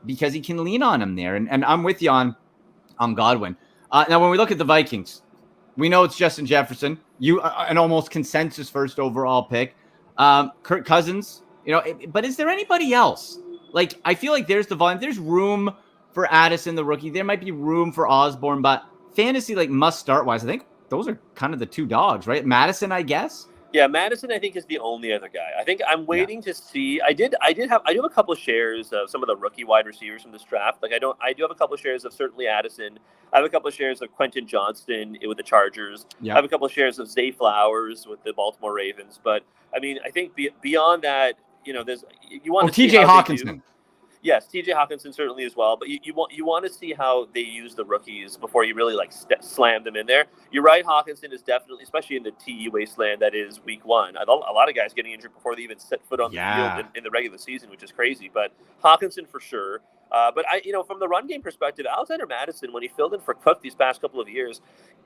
S1: because he can lean on him there. And I'm with you on Godwin. Now, when we look at the Vikings, we know it's Justin Jefferson, an almost consensus first overall pick. Kirk Cousins, but is there anybody else? Like, I feel like there's the volume. There's room for Addison, the rookie. There might be room for Osborne, but fantasy, like, must start wise, I think those are kind of the two dogs, right? Madison, I guess.
S4: Yeah, Madison, I think, is the only other guy. I think I'm waiting to see. I do have a couple of shares of some of the rookie wide receivers from this draft. Like, I do have a couple of shares of certainly Addison. I have a couple of shares of Quentin Johnston with the Chargers.
S1: Yep.
S4: I have a couple of shares of Zay Flowers with the Baltimore Ravens. But I mean, I think beyond that, there's you want to see
S1: TJ
S4: how
S1: Hawkinson.
S4: Yes, TJ Hawkinson certainly as well, but you want to see how they use the rookies before you really slam them in there. You're right, Hawkinson is definitely, especially in the TE wasteland that is week one. A lot of guys getting injured before they even set foot on the field in the regular season, which is crazy. But Hawkinson for sure. But from the run game perspective, Alexander Mattison, when he filled in for Cook these past couple of years,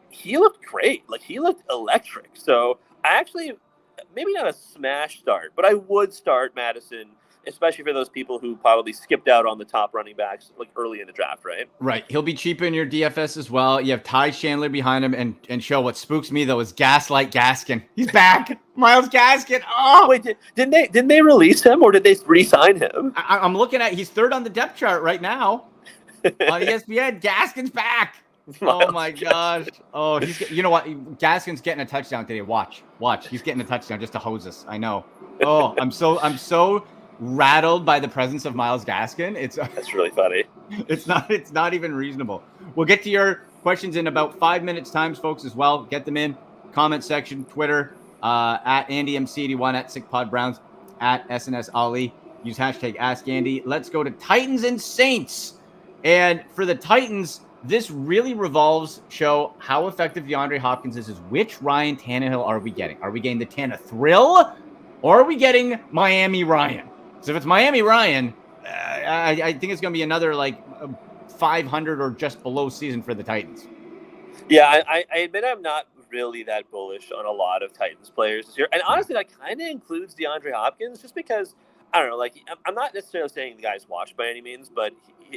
S4: he looked great. Like, he looked electric. So I actually, maybe not a smash start, but I would start Mattison, especially for those people who probably skipped out on the top running backs like early in the draft, right?
S1: Right. He'll be cheap in your DFS as well. You have Ty Chandler behind him, and show what spooks me though is Gaslight Gaskin. He's back. Myles Gaskin. Oh
S4: wait, didn't they release him or did they re-sign him?
S1: I'm looking at, he's third on the depth chart right now on ESPN. Gaskin's back. Oh my gosh. Oh, you know what? Gaskin's getting a touchdown today. Watch. He's getting a touchdown just to hose us. I know. Oh, I'm so rattled by the presence of Myles Gaskin.
S4: That's really funny.
S1: It's not even reasonable. We'll get to your questions in about 5 minutes times, folks, as well. Get them in comment section, Twitter, at AndyMC81, at SickPodBrowns, at SNS Ali. Use hashtag AskAndy. Let's go to Titans and Saints. And for the Titans, this really revolves, show how effective DeAndre Hopkins is which Ryan Tannehill are we getting? Are we getting the Tanna Thrill, or are we getting Miami Ryan? So if it's Miami Ryan, I think it's going to be another 500 or just below season for the Titans.
S4: Yeah, I admit I'm not really that bullish on a lot of Titans players this year. And honestly, that kind of includes DeAndre Hopkins, just because, I don't know, I'm not necessarily saying the guy's washed by any means, but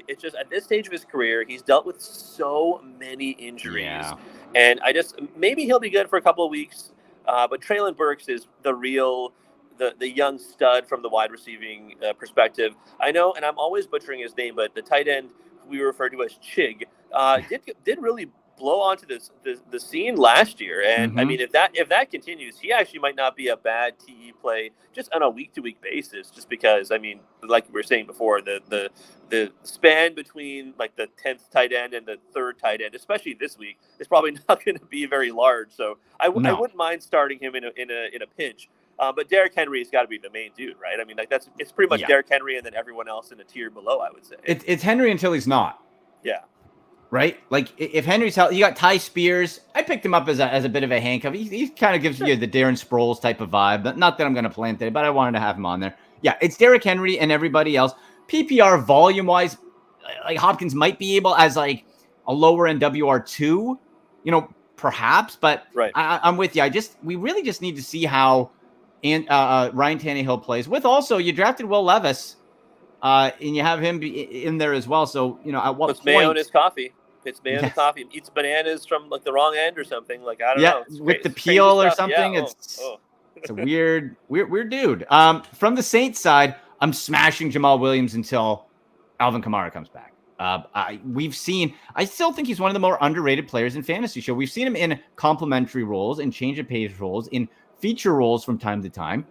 S4: it's just at this stage of his career, he's dealt with so many injuries. Yeah. And maybe he'll be good for a couple of weeks, but Treylon Burks is the real... The young stud from the wide receiving perspective. I know, and I'm always butchering his name, but the tight end we refer to as Chig did really blow onto the scene last year. And mm-hmm. I mean, if that continues, he actually might not be a bad TE play just on a week-to-week basis. Just because, I mean, like we were saying before, the span between like the 10th tight end and the third tight end, especially this week, is probably not going to be very large. So I wouldn't mind starting him in a pinch. But Derrick Henry has got to be the main dude, right? I mean, it's pretty much Derrick Henry and then everyone else in a tier below, I would say.
S1: It's Henry until he's not.
S4: Yeah.
S1: Right? Like, if Henry's healthy, you got Ty Spears. I picked him up as a bit of a handcuff. He kind of gives you the Darren Sproles type of vibe. But not that I'm going to plant it, but I wanted to have him on there. Yeah, it's Derrick Henry and everybody else. PPR volume-wise, like Hopkins might be able as like a lower-end WR2, perhaps. But
S4: right.
S1: I'm with you. We really just need to see how Ryan Tannehill plays. With also, you drafted Will Levis, and you have him in there as well. So, at what point?
S4: Mayo in his coffee. It's mayo in his coffee. Eats bananas from like the wrong end or something. Like, I don't know.
S1: Yeah, with the peel or something. Yeah. It's a weird dude. From the Saints side, I'm smashing Jamal Williams until Alvin Kamara comes back. I still think he's one of the more underrated players in fantasy. Show we've seen him in complementary roles, in change of pace roles, in feature roles from time to time.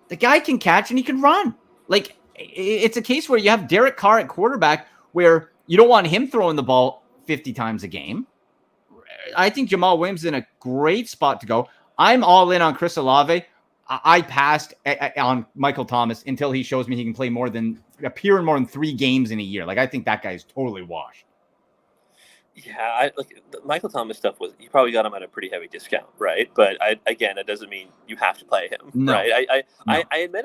S1: The guy can catch and he can run. Like, it's a case where you have Derek Carr at quarterback where you don't want him throwing the ball 50 times a game. I think Jamal Williams is in a great spot to go. I'm all in on Chris Olave. I passed on Michael Thomas until he shows me he can appear in more than 3 games in a year. Like, I think that guy is totally washed.
S4: Yeah, the Michael Thomas stuff you probably got him at a pretty heavy discount, right? But again, it doesn't mean you have to play him,
S1: no.
S4: Right?
S1: No.
S4: I admit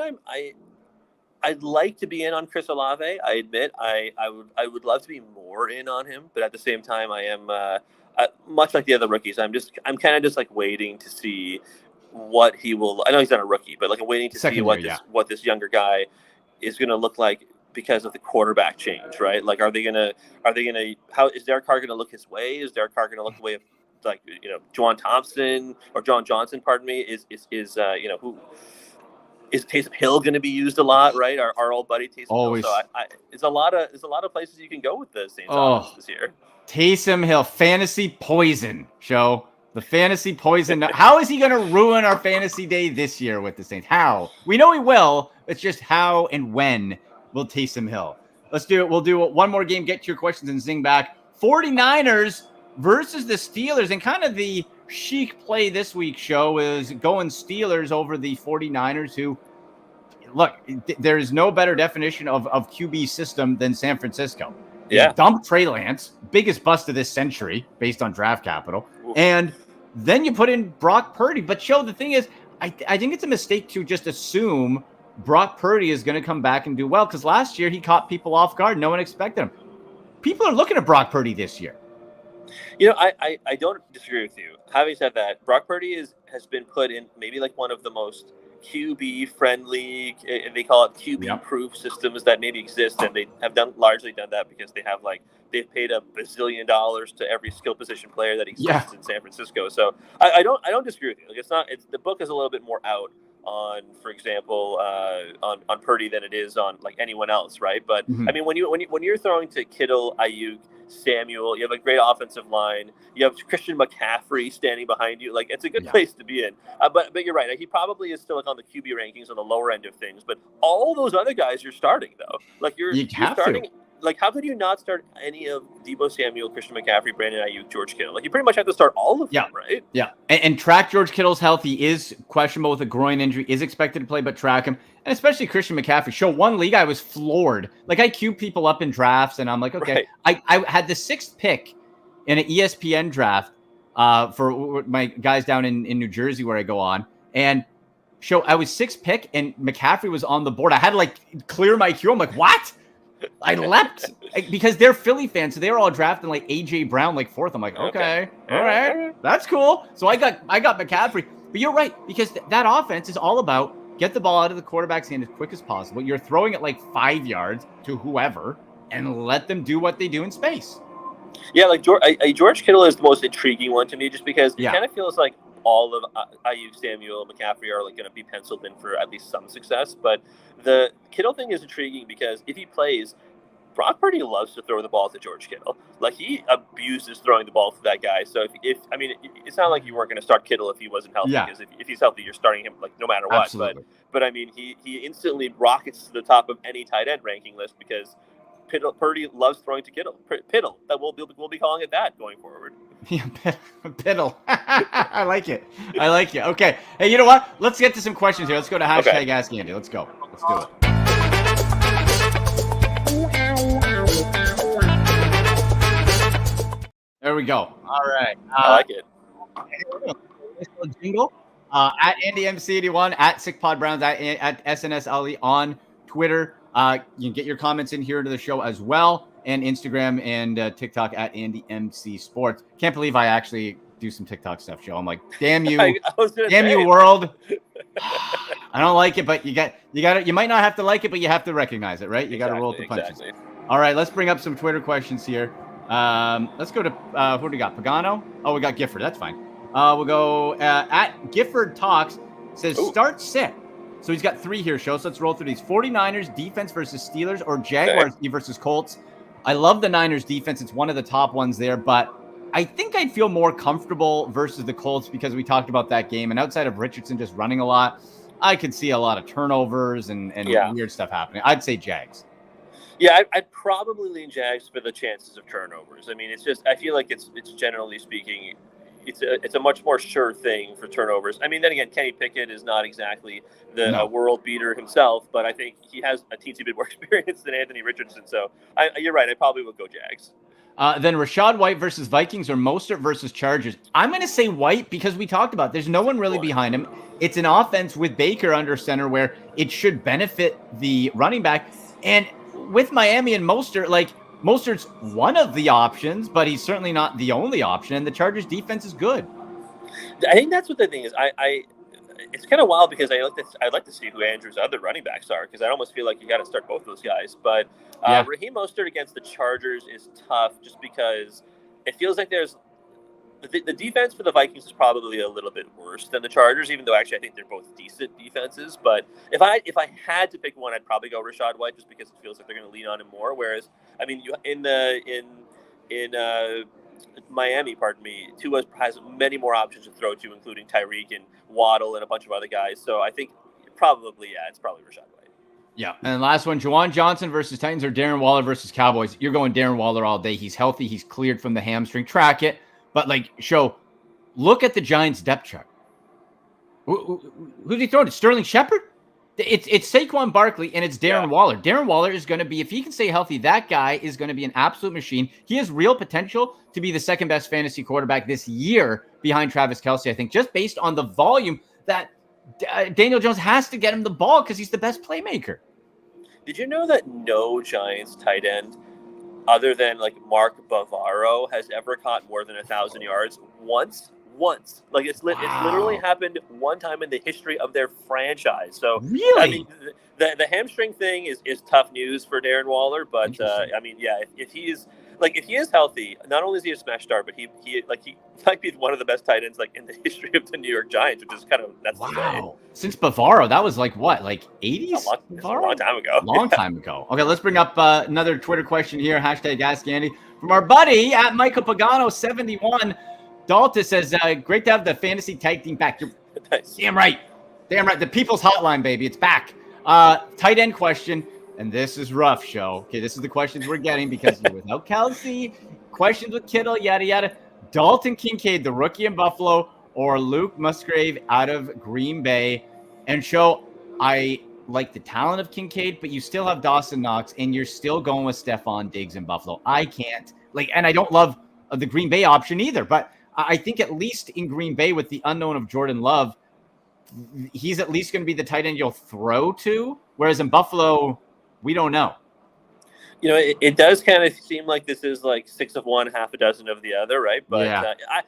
S4: I'd like to be in on Chris Olave. I admit I would love to be more in on him, but at the same time, I am much like the other rookies. I'm kind of just like waiting to see what he will. I know he's not a rookie, but like I'm waiting to see what this younger guy is going to look like because of the quarterback change, right? Like, are they gonna? How is Derek Carr going to look his way? Is Derek Carr going to look the way of like Juwan Thompson or John Johnson? Pardon me. Is who? Is Taysom Hill going to be used a lot, right? Our old buddy Taysom Hill. So it's a lot of places you can go with the Saints offense this year.
S1: Taysom Hill, fantasy poison, Show. The fantasy poison. How is he going to ruin our fantasy day this year with the Saints? How? We know he will. It's just how and when will Taysom Hill. Let's do it. We'll do one more game. Get to your questions and zing back. 49ers versus the Steelers. And kind of the chic play this week, Show, is going Steelers over the 49ers, who, look, there is no better definition of QB system than San Francisco.
S4: Yeah.
S1: Dump Trey Lance, biggest bust of this century based on draft capital. And then you put in Brock Purdy. But, Show, the thing is, I think it's a mistake to just assume Brock Purdy is going to come back and do well, because last year he caught people off guard. No one expected him. People are looking at Brock Purdy this year.
S4: I don't disagree with you. Having said that, Brock Purdy has been put in maybe like one of the most QB-friendly, and they call it QB-proof systems that maybe exist, and they have largely done that because they've paid $1 bazillion to every skill position player that exists in San Francisco. So I don't disagree with you. Like the book is a little bit more out on, for example, on Purdy than it is on like anyone else, right? But I mean, when you're throwing to Kittle, Ayuk, Samuel, you have a great offensive line. You have Christian McCaffrey standing behind you. Like, it's a good place to be in. But you're right. He probably is still like on the QB rankings on the lower end of things. But all those other guys you're starting though. Like you're starting. Like, how could you not start any of Deebo Samuel, Christian McCaffrey, Brandon Ayuk, George Kittle? Like, you pretty much have to start all of them, right? Yeah.
S1: And track George Kittle's health. He is questionable with a groin injury, is expected to play, but track him. And especially Christian McCaffrey. Show one league I was floored. Like, I queue people up in drafts, and I'm like, okay. Right. I had the 6th pick in an ESPN draft for my guys down in New Jersey where I go on. And Show, I was 6th pick, and McCaffrey was on the board. I had to, like, clear my queue. I'm like, what? I leapt because they're Philly fans, so they were all drafting like AJ Brown, like 4th. I'm like, okay, all right, that's cool. So I got McCaffrey, but you're right, because that offense is all about get the ball out of the quarterback's hand as quick as possible. You're throwing it like 5 yards to whoever and let them do what they do in space.
S4: Yeah, like George Kittle is the most intriguing one to me, just because it kind of feels like all of Ayuk, Samuel, McCaffrey are like going to be penciled in for at least some success. But the Kittle thing is intriguing because if he plays, Brock Purdy loves to throw the ball to George Kittle. Like, he abuses throwing the ball to that guy. So if I mean, it's not like you weren't going to start Kittle if he wasn't healthy. Yeah. Because if he's healthy, you're starting him like no matter what. Absolutely. But I mean, he instantly rockets to the top of any tight end ranking list because Purdy loves throwing to Kittle. Piddle. That we'll be calling it that going forward.
S1: Yeah, Piddle. I like it. Okay. Hey, you know what? Let's get to some questions here. Let's go to hashtag Ask Andy. Let's go. Let's do it. There we go. All right.
S4: I like it.
S1: Jingle. At AndyMC81, at SickPodBrowns, at SNS Ali on Twitter. You can get your comments in here to the show as well, and Instagram and TikTok at AndyMC Sports. Can't believe I actually do some TikTok stuff, Show. I'm like, damn you, you world. I don't like it, but you got it. You might not have to like it, but you have to recognize it, right? You got to roll with the punches. Exactly. All right, let's bring up some Twitter questions here. Let's go to who do we got? Pagano? Oh, we got Gifford. That's fine. We'll go at Gifford Talks. Says start sit. So he's got 3 here, Show. So let's roll through these. 49ers defense versus Steelers or Jaguars versus Colts. I love the Niners defense. It's one of the top ones there, but I think I'd feel more comfortable versus the Colts because we talked about that game. And outside of Richardson just running a lot, I could see a lot of turnovers and weird stuff happening. I'd say Jags.
S4: Yeah, I'd probably lean Jags for the chances of turnovers. I mean, it's just, I feel like it's generally speaking, it's a much more sure thing for turnovers. I mean, then again, Kenny Pickett is not exactly the world beater himself, but I think he has a teensy bit more experience than Anthony Richardson. So you're right. I probably would go Jags.
S1: Then Rachaad White versus Vikings or Mostert versus Chargers. I'm going to say White because we talked about there's no one really behind him. It's an offense with Baker under center where it should benefit the running back. And with Miami and Mostert, like Mostert's one of the options, but he's certainly not the only option. And the Chargers defense is good.
S4: I think that's what the thing is. it's kind of wild because I'd like to see who Andrew's other running backs are, because I almost feel like you got to start both those guys. But Raheem Mostert against the Chargers is tough, just because it feels like there's the defense for the Vikings is probably a little bit worse than the Chargers, even though actually I think they're both decent defenses. But if I had to pick one, I'd probably go Rachaad White, just because it feels like they're going to lean on him more. Whereas, I mean, in Miami, pardon me, Tua has many more options to throw to, including Tyreek and Waddle and a bunch of other guys. So I think it's probably Rachaad White.
S1: Yeah. And last one, Juwan Johnson versus Titans or Darren Waller versus Cowboys. You're going Darren Waller all day. He's healthy. He's cleared from the hamstring. Track it. But, look at the Giants' depth chart. Who's he throwing to? Sterling Shepard? It's Saquon Barkley, and it's Darren Waller. Darren Waller is going to be, if he can stay healthy, that guy is going to be an absolute machine. He has real potential to be the second best fantasy quarterback this year behind Travis Kelce, I think, just based on the volume that Daniel Jones has to get him the ball because he's the best playmaker.
S4: Did you know that no Giants tight end other than Mark Bavaro has ever caught more than 1,000 yards once? It's literally happened one time in the history of their franchise. So
S1: really,
S4: I mean, the hamstring thing is tough news for Darren Waller. But if he is healthy, not only is he a smash star, but he might be one of the best tight ends in the history of the New York Giants, which is kind of nuts to say.
S1: Since Bavaro, that was 80s?
S4: A long time ago.
S1: Long time ago. Okay, let's bring up another Twitter question here. Hashtag Ask Andy from our buddy at Michael Pagano 71. Dalton says, great to have the fantasy tag team back. You're
S4: nice.
S1: Damn right. The people's hotline, baby. It's back. Tight end question. And this is rough, show. Okay, this is the questions we're getting because you're without Kelce. Questions with Kittle, yada, yada. Dalton Kincaid, the rookie in Buffalo, or Luke Musgrave out of Green Bay. And show, I like the talent of Kincaid, but you still have Dawson Knox, and you're still going with Stephon Diggs in Buffalo. I can't. And I don't love the Green Bay option either, but I think at least in Green Bay with the unknown of Jordan Love, he's at least going to be the tight end you'll throw to, whereas in Buffalo, we don't know.
S4: It does kind of seem like this is 6 of one, half a dozen of the other, right? But I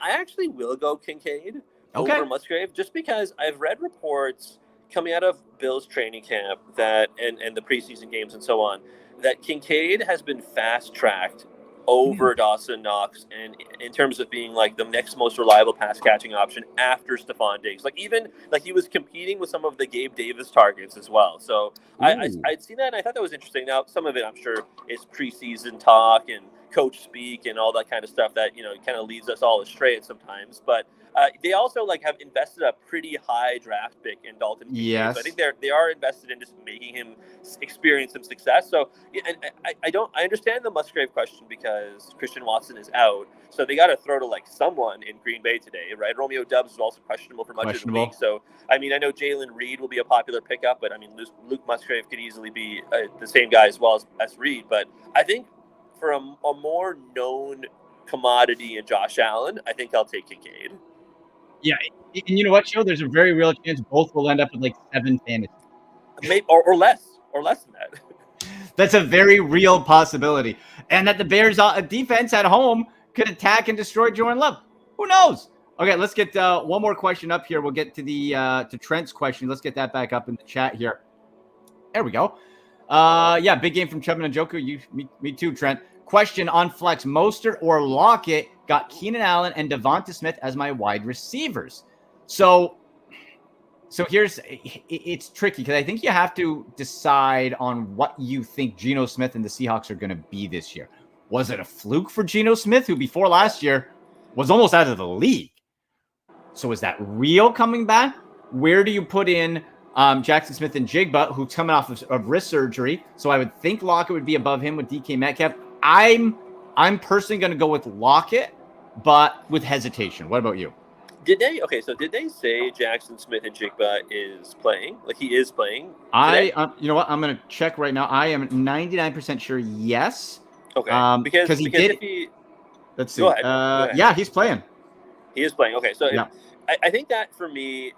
S4: actually will go Kincaid over Musgrave, just because I've read reports coming out of Bills training camp that and the preseason games and so on, that Kincaid has been fast-tracked over Dawson Knox, and in terms of being the next most reliable pass catching option after Stephon Diggs. Even he was competing with some of the Gabe Davis targets as well. So I'd seen that, and I thought that was interesting. Now, some of it I'm sure is preseason talk and coach speak and all that kind of stuff that kind of leads us all astray sometimes. But they also have invested a pretty high draft pick in Dalton Kincaid.
S1: Yes.
S4: So I think they are invested in just making him experience some success. So and I understand the Musgrave question because Christian Watson is out, so they got to throw to someone in Green Bay today, right? Romeo Doubs is also questionable for much of the week. So I mean, I know Jalen Reed will be a popular pickup, but I mean Luke Musgrave could easily be the same guy as well as Reed. But I think for a more known commodity in Josh Allen, I think I'll take Kincaid.
S1: Yeah, and you know what, Joe? There's a very real chance both will end up with 7 fantasy.
S4: Maybe or less than that.
S1: That's a very real possibility. And that the Bears' defense at home could attack and destroy Jordan Love. Who knows? Okay, let's get one more question up here. We'll get to the to Trent's question. Let's get that back up in the chat here. There we go. Big game from Chubb and Njoku. Me too, Trent. Question on flex: Mostert or Lockett? Got Keenan Allen and Devonta Smith as my wide receivers. So here's it's tricky because I think you have to decide on what you think Geno Smith and the Seahawks are going to be this year. Was it a fluke for Geno Smith, who before last year was almost out of the league? So is that real coming back? Where do you put in Jackson Smith and Jigba, who's coming off of wrist surgery? So I would think Lockett would be above him with DK Metcalf. I'm personally going to go with Lockett, but with hesitation. What about you?
S4: Did they say Jackson Smith and Jigba is playing? He is playing
S1: today? You know what? I'm going to check right now. I am 99% sure yes.
S4: Okay. Because
S1: he did. Let's see. Go ahead. Yeah, he's playing.
S4: He is playing. Okay. So yeah. I think that for me,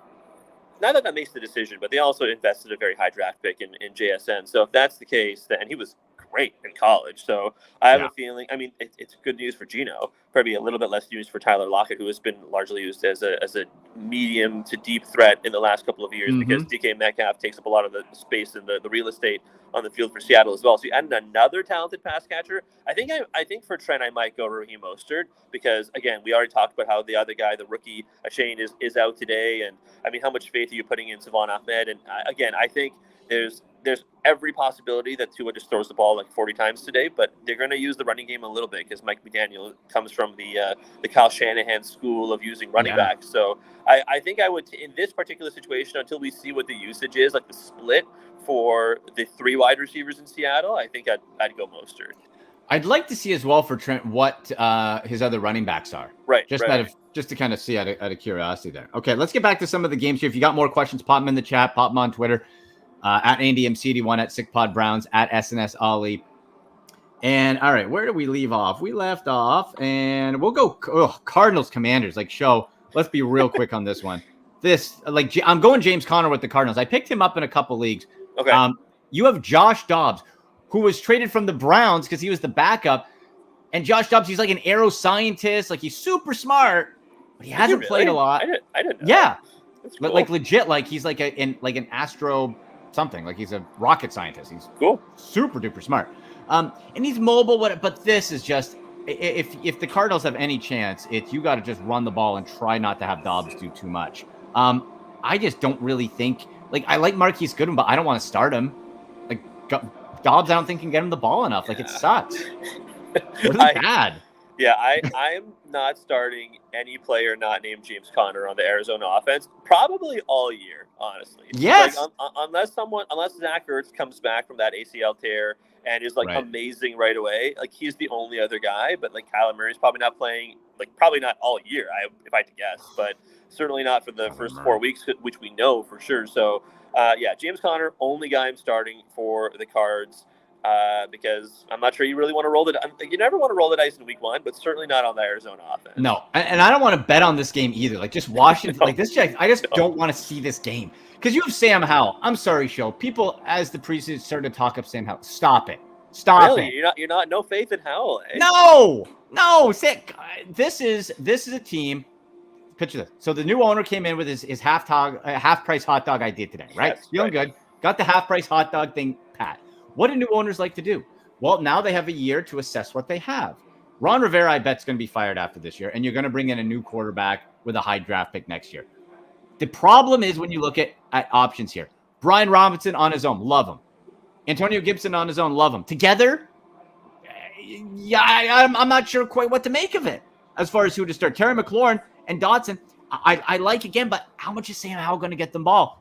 S4: not that makes the decision, but they also invested a very high draft pick in JSN. So if that's the case, and he was great in college. So I have a feeling, I mean, it's good news for Geno, probably a little bit less news for Tyler Lockett, who has been largely used as a medium to deep threat in the last couple of years because DK Metcalf takes up a lot of the space and the real estate on the field for Seattle as well. So you add another talented pass catcher. I think for Trent, I might go Raheem Mostert because, again, we already talked about how the other guy, the rookie, Shane, is out today. And, I mean, how much faith are you putting in Savon Ahmed? And, again, I think there's every possibility that Tua just throws the ball like 40 times today, but they're going to use the running game a little bit because Mike McDaniel comes from the Kyle Shanahan school of using running backs. So I think I would, in this particular situation, until we see what the usage is, like the split for the 3 wide receivers in Seattle, I think I'd go Mostert.
S1: I'd like to see as well for Trent what his other running backs are.
S4: Right.
S1: Just to kind of see out of curiosity there. Okay, let's get back to some of the games here. If you got more questions, pop them in the chat, pop them on Twitter. At AndyMCD1, at SickPod Browns, at SNS Ollie. And all right, where do we leave off? We left off, and we'll go Cardinals Commanders. Like, show. Let's be real quick on this one. I'm going James Conner with the Cardinals. I picked him up in a couple leagues.
S4: Okay.
S1: You have Josh Dobbs, who was traded from the Browns because he was the backup. And Josh Dobbs, he's like an aero scientist. Like, he's super smart, but he hasn't played a lot.
S4: I didn't know.
S1: Yeah.
S4: That's
S1: But
S4: cool.
S1: like legit, like he's like an astro something. Like he's a rocket scientist. He's
S4: cool,
S1: super duper smart. And he's mobile. But this is just if the Cardinals have any chance, it's you got to just run the ball and try not to have Dobbs do too much. I just don't really think I like Marquise Goodwin, but I don't want to start him. Like Dobbs, I don't think can get him the ball enough. Like it sucks. Really bad.
S4: Yeah, I'm not starting any player not named James Conner on the Arizona offense probably all year, honestly.
S1: Yes.
S4: Unless Zach Ertz comes back from that ACL tear and is amazing right away, like he's the only other guy. But like Kyler Murray's probably not playing, probably not all year. If I had to guess, but certainly not for the first 4 weeks, which we know for sure. So James Conner, only guy I'm starting for the Cards. Because I'm not sure you really want to roll the. You never want to roll the dice in week 1, but certainly not on the Arizona offense.
S1: No, and I don't want to bet on this game either. Like just Washington, like this. I just don't want to see this game because you have Sam Howell. I'm sorry, show people as the preseason started to talk up Sam Howell. Stop it. Stop it.
S4: You're not no faith in Howell. Eh?
S1: No. Sick. This is a team. Picture this. So the new owner came in with his half price hot dog idea today, right?
S4: Yes,
S1: feeling good. Got the half price hot dog thing pat. What do new owners like to do? Well, now they have a year to assess what they have. Ron Rivera, I bet, is going to be fired after this year, and you're going to bring in a new quarterback with a high draft pick next year. The problem is when you look at options here. Brian Robinson on his own, love him. Antonio Gibson on his own, love him. Together, I'm not sure quite what to make of it as far as who to start. Terry McLaurin and Dotson, I like again, but how much is Sam Howell going to get them ball?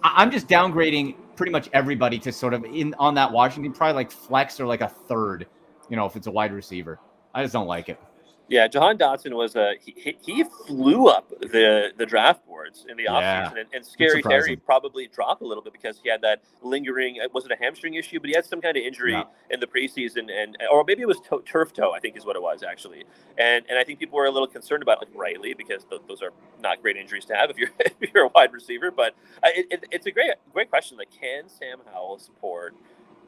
S1: I'm just downgrading pretty much everybody to sort of on that Washington, probably like flex or like a third, if it's a wide receiver. I just don't like it.
S4: Yeah, Jahan Dotson was he flew up the draft boards in the offseason, and Scary Terry probably dropped a little bit because he had that lingering, was it a hamstring issue? But he had some kind of injury in the preseason, or maybe it was turf toe, I think is what it was actually. And I think people were a little concerned about it, rightly, because those are not great injuries to have if you're a wide receiver. But it's a great question. Like, can Sam Howell support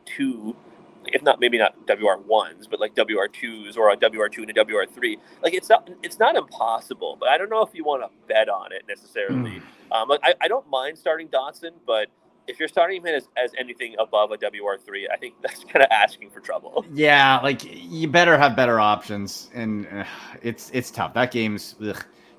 S4: two? If not, maybe not WR1s, but like WR2s or a WR2 and a WR3. Like it's not impossible, but I don't know if you want to bet on it necessarily. I don't mind starting Dotson, but if you're starting him as anything above a WR3, I think that's kind of asking for trouble.
S1: Yeah, like you better have better options, and it's tough. That game's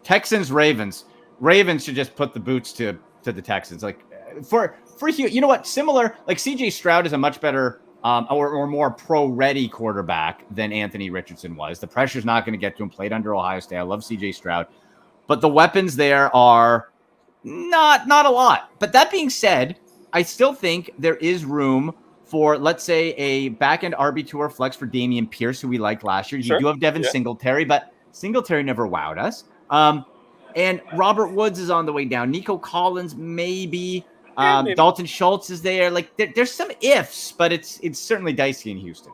S1: Texans Ravens. Ravens should just put the boots to the Texans. Like for you know what? Similar, like CJ Stroud is a much better. Or more pro-ready quarterback than Anthony Richardson was. The pressure's not going to get to him. Played under Ohio State. I love C.J. Stroud. But the weapons there are not a lot. But that being said, I still think there is room for, let's say, a back-end RB2 or flex for Dameon Pierce, who we liked last year. You do have Devin Singletary, but Singletary never wowed us. And Robert Woods is on the way down. Nico Collins, maybe. Dalton Schultz is there. Like there's some ifs, but it's certainly dicey in Houston.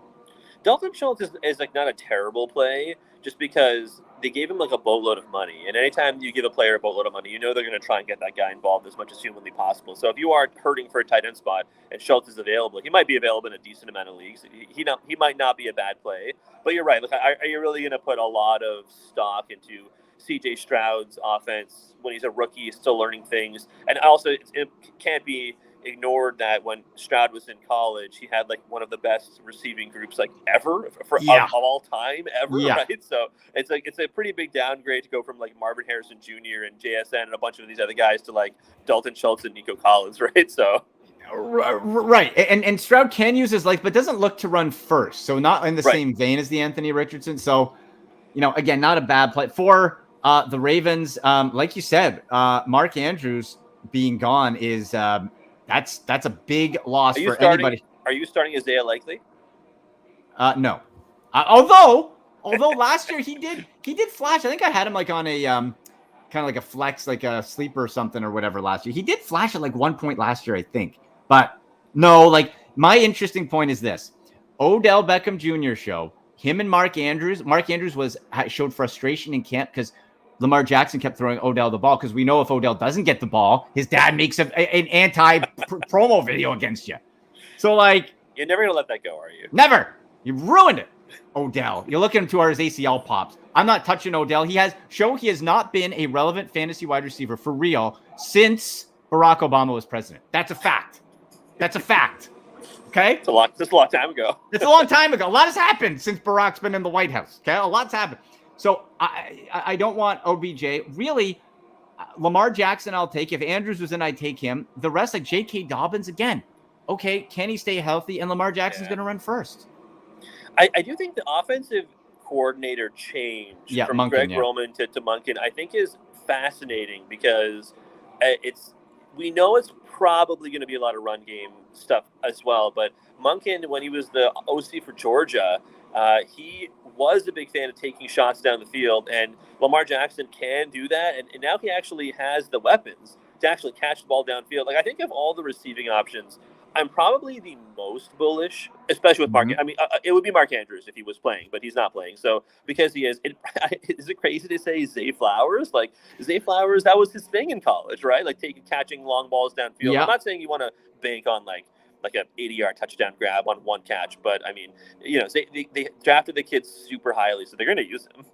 S4: Dalton Schultz is like not a terrible play, just because they gave him like a boatload of money. And anytime you give a player a boatload of money, you know they're going to try and get that guy involved as much as humanly possible. So if you are hurting for a tight end spot and Schultz is available, he might be available in a decent amount of leagues. He might not be a bad play. But you're right. Look, are you really going to put a lot of stock into C.J. Stroud's offense when he's a rookie, he's still learning things? And also, it can't be ignored that when Stroud was in college, he had like one of the best receiving groups like ever of all time ever, right? So it's a pretty big downgrade to go from like Marvin Harrison Jr. and JSN and a bunch of these other guys to like Dalton Schultz and Nico Collins, right? So
S1: right, and Stroud can use his legs, but doesn't look to run first, so not in the same vein as the Anthony Richardson. So, again, not a bad play for the Ravens. Like you said, Mark Andrews being gone is that's a big loss for anybody.
S4: Are you starting Isaiah Likely?
S1: No. Although last year he did flash. I think I had him like on a kind of like a flex, like a sleeper or something or whatever last year. He did flash at like 1 point last year, I think. But no, like my interesting point is this: Odell Beckham Jr. show him and Mark Andrews. Mark Andrews showed frustration in camp because Lamar Jackson kept throwing Odell the ball, because we know if Odell doesn't get the ball, his dad makes an anti-promo video against you. So, like...
S4: You're never going to let that go, are you?
S1: Never! You ruined it, Odell. You're looking to his ACL pops. I'm not touching Odell. He has not been a relevant fantasy wide receiver for real since Barack Obama was president. That's a fact. Okay?
S4: It's a long time ago.
S1: It's a long time ago. A lot has happened since Barack's been in the White House. Okay? A lot's happened. So I don't want OBJ. Really, Lamar Jackson I'll take. If Andrews was in, I'd take him. The rest, like J.K. Dobbins, again, okay, can he stay healthy? And Lamar Jackson's going to run first.
S4: I do think the offensive coordinator change from Monken, Greg Roman to Monken, I think is fascinating, because we know it's probably going to be a lot of run game stuff as well. But Monken, when he was the OC for Georgia, he was a big fan of taking shots down the field, and Lamar Jackson can do that. And now he actually has the weapons to actually catch the ball downfield. Like, I think of all the receiving options, I'm probably the most bullish, especially with Mark. I mean, it would be Mark Andrews if he was playing, but he's not playing. So because he is, is it crazy to say Zay Flowers? Like, Zay Flowers, that was his thing in college, right? Like catching long balls downfield. Yeah. I'm not saying you want to bank on like an 80-yard touchdown grab on one catch, but I mean, they drafted the kid super highly, so they're going to use him.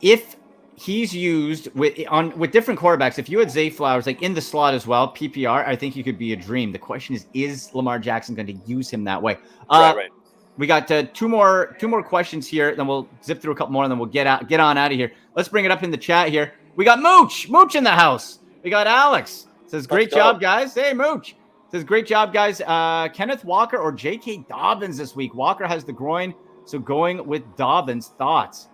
S1: If he's used with different quarterbacks, if you had Zay Flowers like in the slot as well, PPR, I think he could be a dream. The question is Lamar Jackson going to use him that way?
S4: Right.
S1: We got two more questions here, then we'll zip through a couple more, and then we'll get on out of here. Let's bring it up in the chat here. We got Mooch in the house. We got Alex. Says, great job, guys. Hey, Mooch. Says, great job, guys. Kenneth Walker or J.K. Dobbins this week? Walker has the groin, so going with Dobbins. Thoughts?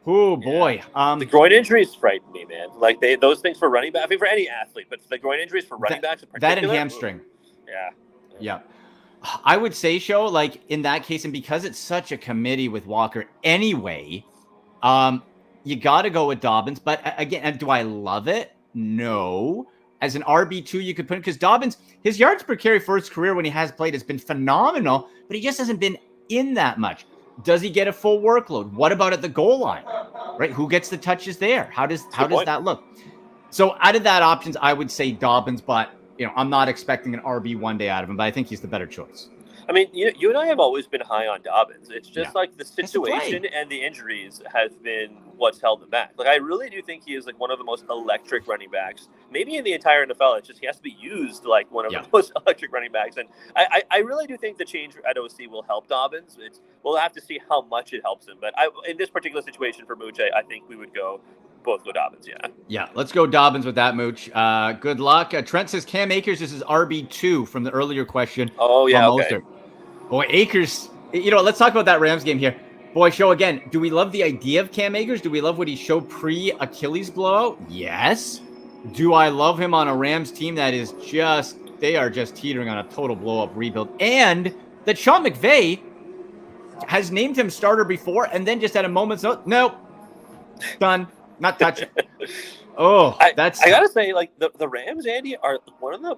S1: Oh, boy.
S4: The groin injuries frighten me, man. Like, those things for running back, I mean, for any athlete, but the groin injuries for running backs in particular.
S1: That and hamstring.
S4: Yeah.
S1: I would say, like, in that case, and because it's such a committee with Walker anyway, you got to go with Dobbins. But, again, do I love it? No. As an RB2, you could put him, because Dobbins, his yards per carry for his career when he has played has been phenomenal, but he just hasn't been in that much. Does he get a full workload? What about at the goal line? Right? Who gets the touches there? How does that look? So out of that options, I would say Dobbins, but I'm not expecting an RB one day out of him, but I think he's the better choice.
S4: I mean, you and I have always been high on Dobbins. It's just like the situation and the injuries has been what's held him back. Like, I really do think he is like one of the most electric running backs, maybe in the entire NFL. It's just he has to be used like one of the most electric running backs. And I really do think the change at OC will help Dobbins. We'll have to see how much it helps him. But in this particular situation for Mooch, I think we would both go Dobbins,
S1: Yeah, let's go Dobbins with that, Mooch. Good luck. Trent says Cam Akers, this is RB2 from the earlier question.
S4: Oh, yeah, okay.
S1: Boy, Akers, let's talk about that Rams game here. Boy, show again. Do we love the idea of Cam Akers? Do we love what he showed pre-Achilles blowout? Yes. Do I love him on a Rams team that is they are just teetering on a total blow-up rebuild? And that Sean McVay has named him starter before and then just at a moment's notice, nope, done, not touching. I got to
S4: say, like, the Rams, Andy, are one of the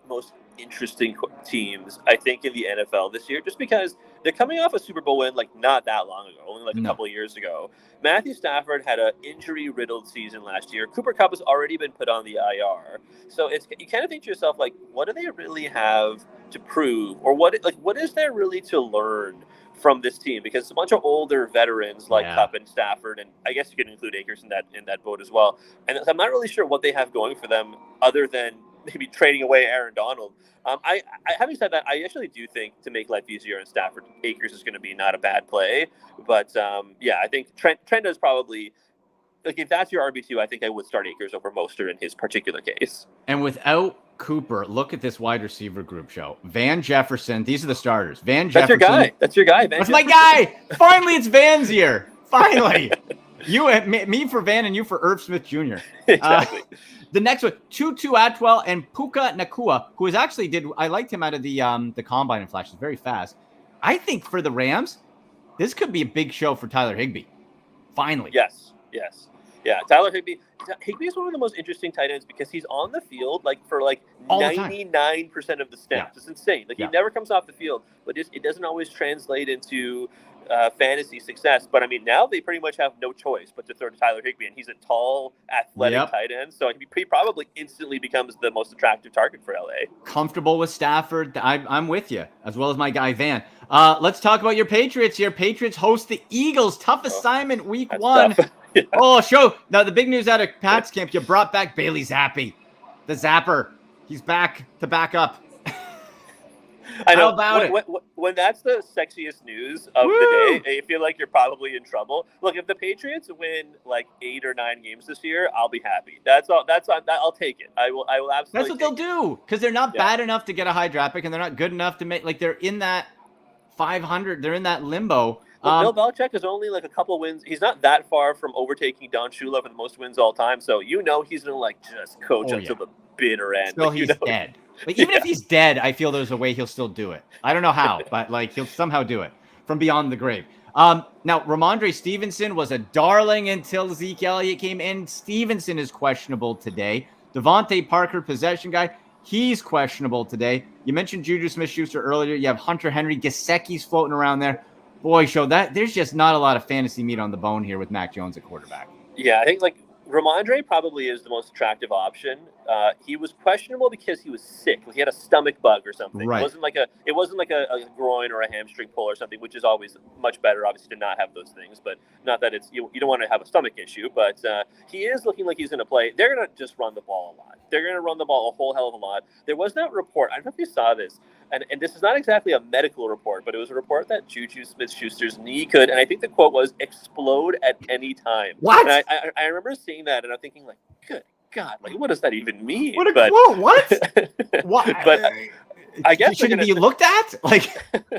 S4: most interesting teams, I think, in the NFL this year, just because they're coming off a Super Bowl win like not that long ago, only like a couple of years ago. Matthew Stafford had an injury-riddled season last year. Cooper Kupp has already been put on the IR. So you kind of think to yourself, like, what do they really have to prove? Or what is there really to learn from this team? Because it's a bunch of older veterans like Kupp and Stafford, and I guess you can include Akers in that boat as well. And I'm not really sure what they have going for them other than maybe trading away Aaron Donald. Having said that, I actually do think to make life easier on Stafford, Akers is going to be not a bad play. But I think Trent is probably, like, if that's your RB2, I think I would start Akers over Mostert in his particular case.
S1: And without Cooper, look at this wide receiver group show. Van Jefferson, these are the starters. Van Jefferson.
S4: That's your guy.
S1: That's my guy. Finally, it's Van's year. Finally. Me for Van and you for Irv Smith Jr.
S4: Exactly.
S1: The next one, Tutu Atwell and Puka Nakua, who is actually I liked him out of the combine in flash. He's very fast. I think for the Rams, this could be a big show for Tyler Higbee. Finally.
S4: Yes. Yeah, Tyler Higbee. Higbee is one of the most interesting tight ends because he's on the field for 99% of the snaps.
S1: Yeah.
S4: It's insane. He never comes off the field, but it doesn't always translate into fantasy success. But I mean, now they pretty much have no choice but to throw to Tyler Higbee, and he's a tall, athletic tight end, so he probably instantly becomes the most attractive target for LA.
S1: Comfortable with Stafford. I'm with you, as well as my guy Van. Let's talk about your Patriots here. Patriots host the Eagles. Tough assignment week one.
S4: Yeah.
S1: Now the big news out of Pat's camp, you brought back Bailey Zappi, the Zapper. He's back to back up.
S4: I know.
S1: How about it?
S4: When that's the sexiest news of the day, I feel like you're probably in trouble. Look, if the Patriots win like 8 or 9 games this year, I'll be happy. I'll take it. I will absolutely.
S1: That's what they'll do, because they're not bad enough to get a high draft pick, and they're not good enough to make they're in that 500. They're in that limbo.
S4: Bill Belichick is only like a couple wins. He's not that far from overtaking Don Shula for the most wins all time. So he's gonna just coach until the bitter end.
S1: Still, he's dead. Even if he's dead, I feel there's a way he'll still do it. I don't know how, but he'll somehow do it from beyond the grave. Now, Ramondre Stevenson was a darling until Zeke Elliott came in. Stevenson is questionable today. Devontae Parker, possession guy, he's questionable today. You mentioned Juju Smith-Schuster earlier. You have Hunter Henry. Gesicki's floating around there. Boy, there's just not a lot of fantasy meat on the bone here with Mac Jones at quarterback.
S4: Yeah, I think Ramondre probably is the most attractive option. He was questionable because he was sick. He had a stomach bug or something.
S1: Right.
S4: It wasn't like a groin or a hamstring pull or something, which is always much better, obviously, to not have those things. But not that it's you don't want to have a stomach issue. But he is looking like he's going to play. They're going to just run the ball a lot. They're going to run the ball a whole hell of a lot. There was that report. I don't know if you saw this. And this is not exactly a medical report, but it was a report that Juju Smith-Schuster's knee could, and I think the quote was, explode at any time.
S1: What?
S4: And I remember seeing that, and I'm thinking, good God, what does that even mean?
S1: What a quote! What? What?
S4: But I guess
S1: should it be looked at?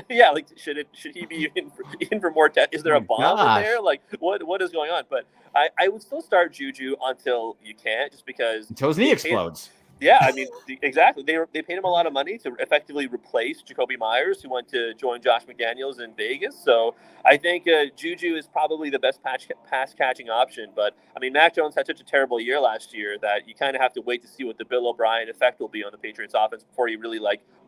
S4: Yeah, should he be in for more tests? Is there a bomb in there? What is going on? But I would still start Juju until you can't, just because
S1: until his knee explodes.
S4: Yeah, I mean, exactly. They paid him a lot of money to effectively replace Jacoby Myers, who went to join Josh McDaniels in Vegas. So I think Juju is probably the best pass-catching option. But, I mean, Mac Jones had such a terrible year last year that you kind of have to wait to see what the Bill O'Brien effect will be on the Patriots offense before you really,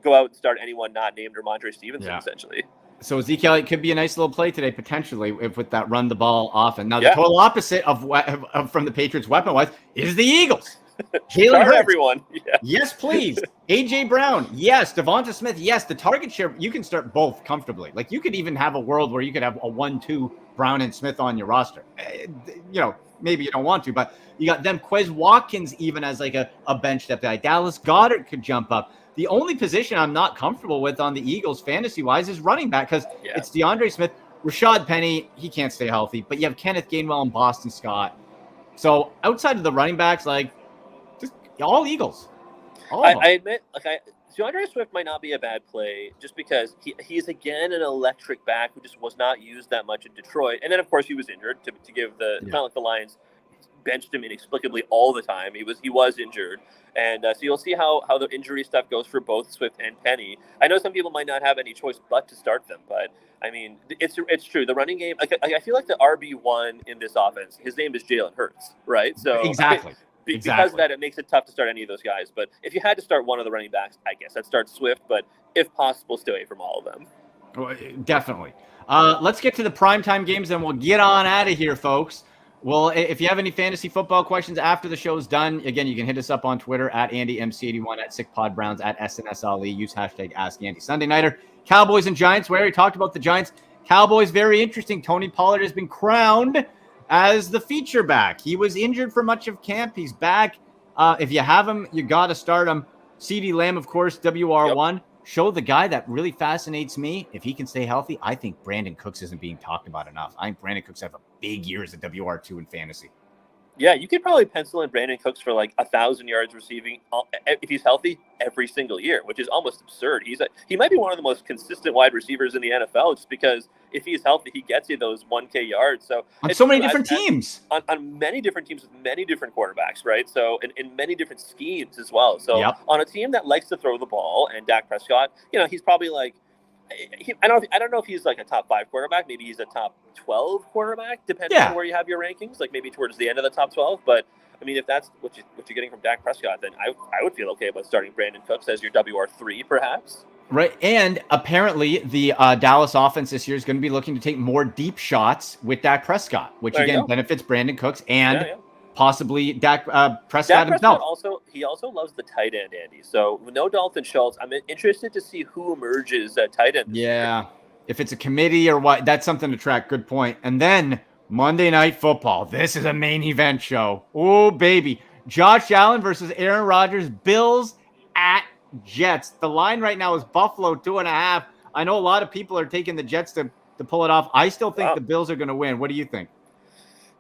S4: go out and start anyone not named Ramondre Stevenson, essentially.
S1: So Zeke Elliott could be a nice little play today, potentially, with that run the ball often. Now, the total opposite of from the Patriots weapon-wise is the Eagles.
S4: Start everyone. Yeah.
S1: Yes, please. A.J. Brown. Yes. Devonta Smith. Yes. The target share, you can start both comfortably. You could even have a world where you could have a 1-2 Brown and Smith on your roster. Maybe you don't want to, but you got them. Quez Watkins even as a bench depth guy. Dallas Goedert could jump up. The only position I'm not comfortable with on the Eagles fantasy-wise is running back, because it's DeAndre Smith. Rashad Penny, he can't stay healthy, but you have Kenneth Gainwell and Boston Scott. So outside of the running backs, all Eagles.
S4: I admit, DeAndre Swift might not be a bad play, just because he's again an electric back who just was not used that much in Detroit, and then of course he was injured to give it's not like the Lions benched him inexplicably all the time. He was injured, and so you'll see how the injury stuff goes for both Swift and Penny. I know some people might not have any choice but to start them, but I mean, it's true. The running game, I feel like the RB1 in this offense, his name is Jalen Hurts, right? So
S1: exactly.
S4: Because of that, it makes it tough to start any of those guys. But if you had to start one of the running backs, I guess I'd start Swift. But if possible, stay away from all of them.
S1: Well, definitely. Let's get to the primetime games, and we'll get on out of here, folks. Well, if you have any fantasy football questions after the show's done, again, you can hit us up on Twitter at AndyMC81, at SickPodBrowns, at SNSLE. Use hashtag AskAndy. Sunday Nighter, Cowboys and Giants. We already talked about the Giants. Cowboys, very interesting. Tony Pollard has been crowned as the feature back. He was injured for much of camp. He's back. If you have him, you got to start him. CeeDee Lamb, of course, WR1. Yep. Show the guy that really fascinates me. If he can stay healthy, I think Brandon Cooks isn't being talked about enough. I think Brandon Cooks have a big year as a WR2 in fantasy.
S4: Yeah, you could probably pencil in Brandon Cooks for like 1,000 yards receiving if he's healthy every single year, which is almost absurd. He might be one of the most consistent wide receivers in the NFL, just because if he's healthy, he gets you those 1K yards. So
S1: on so many different teams,
S4: on many different teams with many different quarterbacks, right? So in many different schemes as well. So on a team that likes to throw the ball, and Dak Prescott, he's probably like. I don't know if he's like a top 5 quarterback. Maybe he's a top 12 quarterback, depending on where you have your rankings. Like maybe towards the end of the top 12. But I mean, if that's what you're getting from Dak Prescott, then I would feel okay about starting Brandon Cooks as your WR3, perhaps.
S1: Right, and apparently the Dallas offense this year is going to be looking to take more deep shots with Dak Prescott, which again benefits Brandon Cooks and possibly Dak Prescott himself.
S4: He also loves the tight end, Andy. So no Dalton Schultz. I'm interested to see who emerges at tight end.
S1: Yeah, if it's a committee or what, that's something to track. Good point. And then Monday Night Football. This is a main event show. Oh, baby. Josh Allen versus Aaron Rodgers. Bills at Jets. The line right now is Buffalo 2.5. I know a lot of people are taking the Jets to pull it off. I still think the Bills are going to win. What do you think?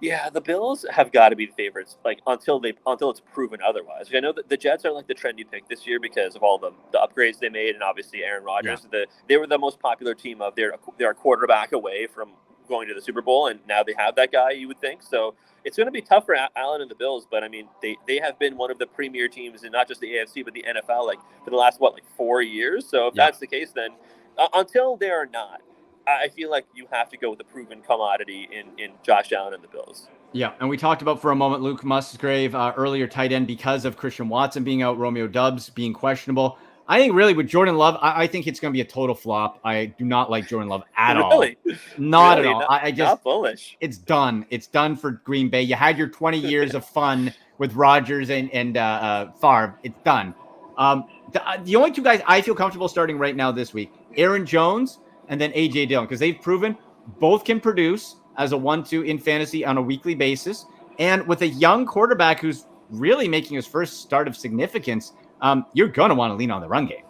S4: Yeah, the Bills have got to be the favorites, like until it's proven otherwise. I know that the Jets are like the trendy pick this year because of all the upgrades they made, and obviously Aaron Rodgers. Yeah. They were the most popular team of they're a quarterback away from going to the Super Bowl, and now they have that guy. You would think so. It's going to be tough for Allen and the Bills, but I mean they have been one of the premier teams in not just the AFC but the NFL like for the last 4 years. So if that's the case, then until they are not. I feel like you have to go with the proven commodity in Josh Allen and the Bills.
S1: Yeah, and we talked about for a moment Luke Musgrave, earlier tight end, because of Christian Watson being out, Romeo Doubs being questionable. I think really with Jordan Love, I think it's going to be a total flop. I do not like Jordan Love at all. Not at all. I just
S4: not bullish.
S1: It's done. It's done for Green Bay. You had your 20 years of fun with Rodgers and Favre. It's done. The only two guys I feel comfortable starting right now this week, Aaron Jones and then A.J. Dillon, because they've proven both can produce as a 1-2 in fantasy on a weekly basis. And with a young quarterback who's really making his first start of significance, you're going to want to lean on the run game.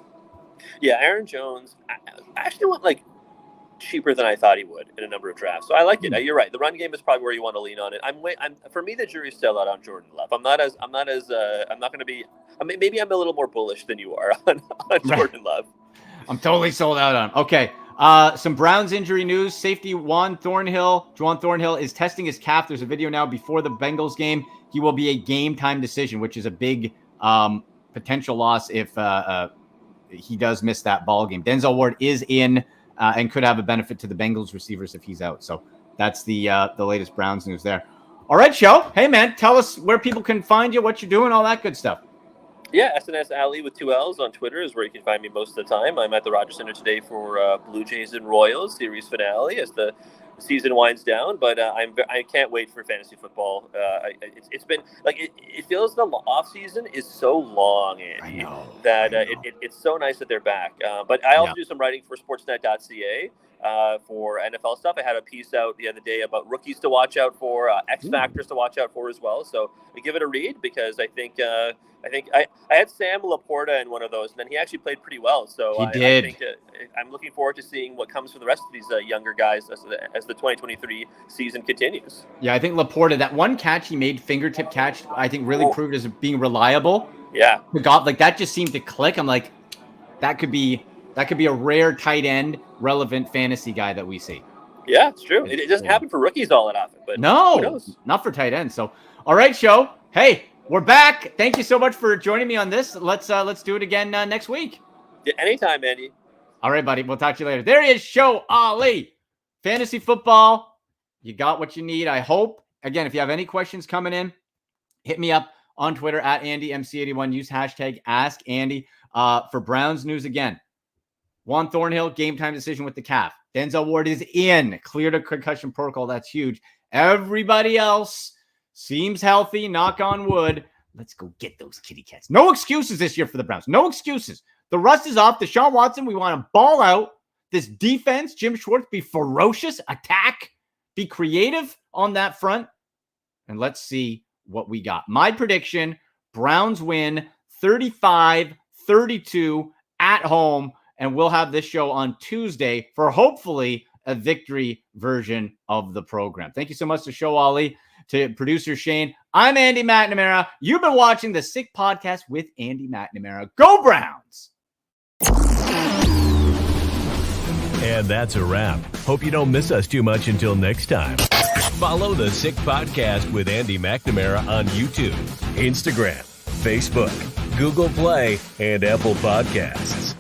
S4: Yeah, Aaron Jones, I actually went cheaper than I thought he would in a number of drafts. So I like it. You're right. The run game is probably where you want to lean on it. For me, the jury's still out on Jordan Love. I'm not going to be, maybe I'm a little more bullish than you are on Jordan Love.
S1: I'm totally sold out on him. Okay. Some Browns injury news. Safety Juwan Thornhill is testing his calf. There's a video now before the Bengals game. He will be a game time decision, which is a big potential loss if he does miss that ball game. Denzel Ward is in and could have a benefit to the Bengals receivers if he's out. So that's the latest Browns news there. All right, Show. Hey, man, tell us where people can find you, what you're doing, all that good stuff.
S4: Yeah, SNS Alli with 2 L's on Twitter is where you can find me most of the time. I'm at the Rogers Center today for Blue Jays and Royals series finale as the season winds down. But I can't wait for fantasy football. It's been it feels the off season is so long, Andy, that it's so nice that they're back. But I also do some writing for Sportsnet.ca. For NFL stuff. I had a piece out the other day about rookies to watch out for, X factors to watch out for as well. So give it a read because I think I had Sam Laporta in one of those, and then he actually played pretty well. So I think I'm looking forward to seeing what comes from the rest of these younger guys as the 2023 season continues. Yeah,
S1: I think Laporta, that one catch he made, fingertip catch, I think really proved as being reliable.
S4: Yeah,
S1: that just seemed to click. I'm like, that could be a rare tight end, relevant fantasy guy that we see.
S4: Yeah, it's true. It doesn't happen for rookies all that often, but
S1: no,
S4: who knows?
S1: Not for tight ends. So, all right, Show. Hey, we're back. Thank you so much for joining me on this. Let's do it again next week.
S4: Yeah, anytime, Andy.
S1: All right, buddy. We'll talk to you later. There he is, Shoaib Alli. Fantasy football. You got what you need, I hope. Again, if you have any questions coming in, hit me up on Twitter at AndyMC81. Use hashtag AskAndy. For Browns news again. Juan Thornhill, game time decision with the calf. Denzel Ward is in. Cleared a concussion protocol. That's huge. Everybody else seems healthy. Knock on wood. Let's go get those kitty cats. No excuses this year for the Browns. No excuses. The rust is off. Deshaun Watson, we want to ball out. This defense, Jim Schwartz, be ferocious, attack, be creative on that front. And let's see what we got. My prediction, Browns win 35-32 at home. And we'll have this show on Tuesday for hopefully a victory version of the program. Thank you so much to Shoaib Alli, to producer Shane. I'm Andy McNamara. You've been watching the Sick Podcast with Andy McNamara. Go Browns!
S2: And that's a wrap. Hope you don't miss us too much until next time. Follow the Sick Podcast with Andy McNamara on YouTube, Instagram, Facebook, Google Play, and Apple Podcasts.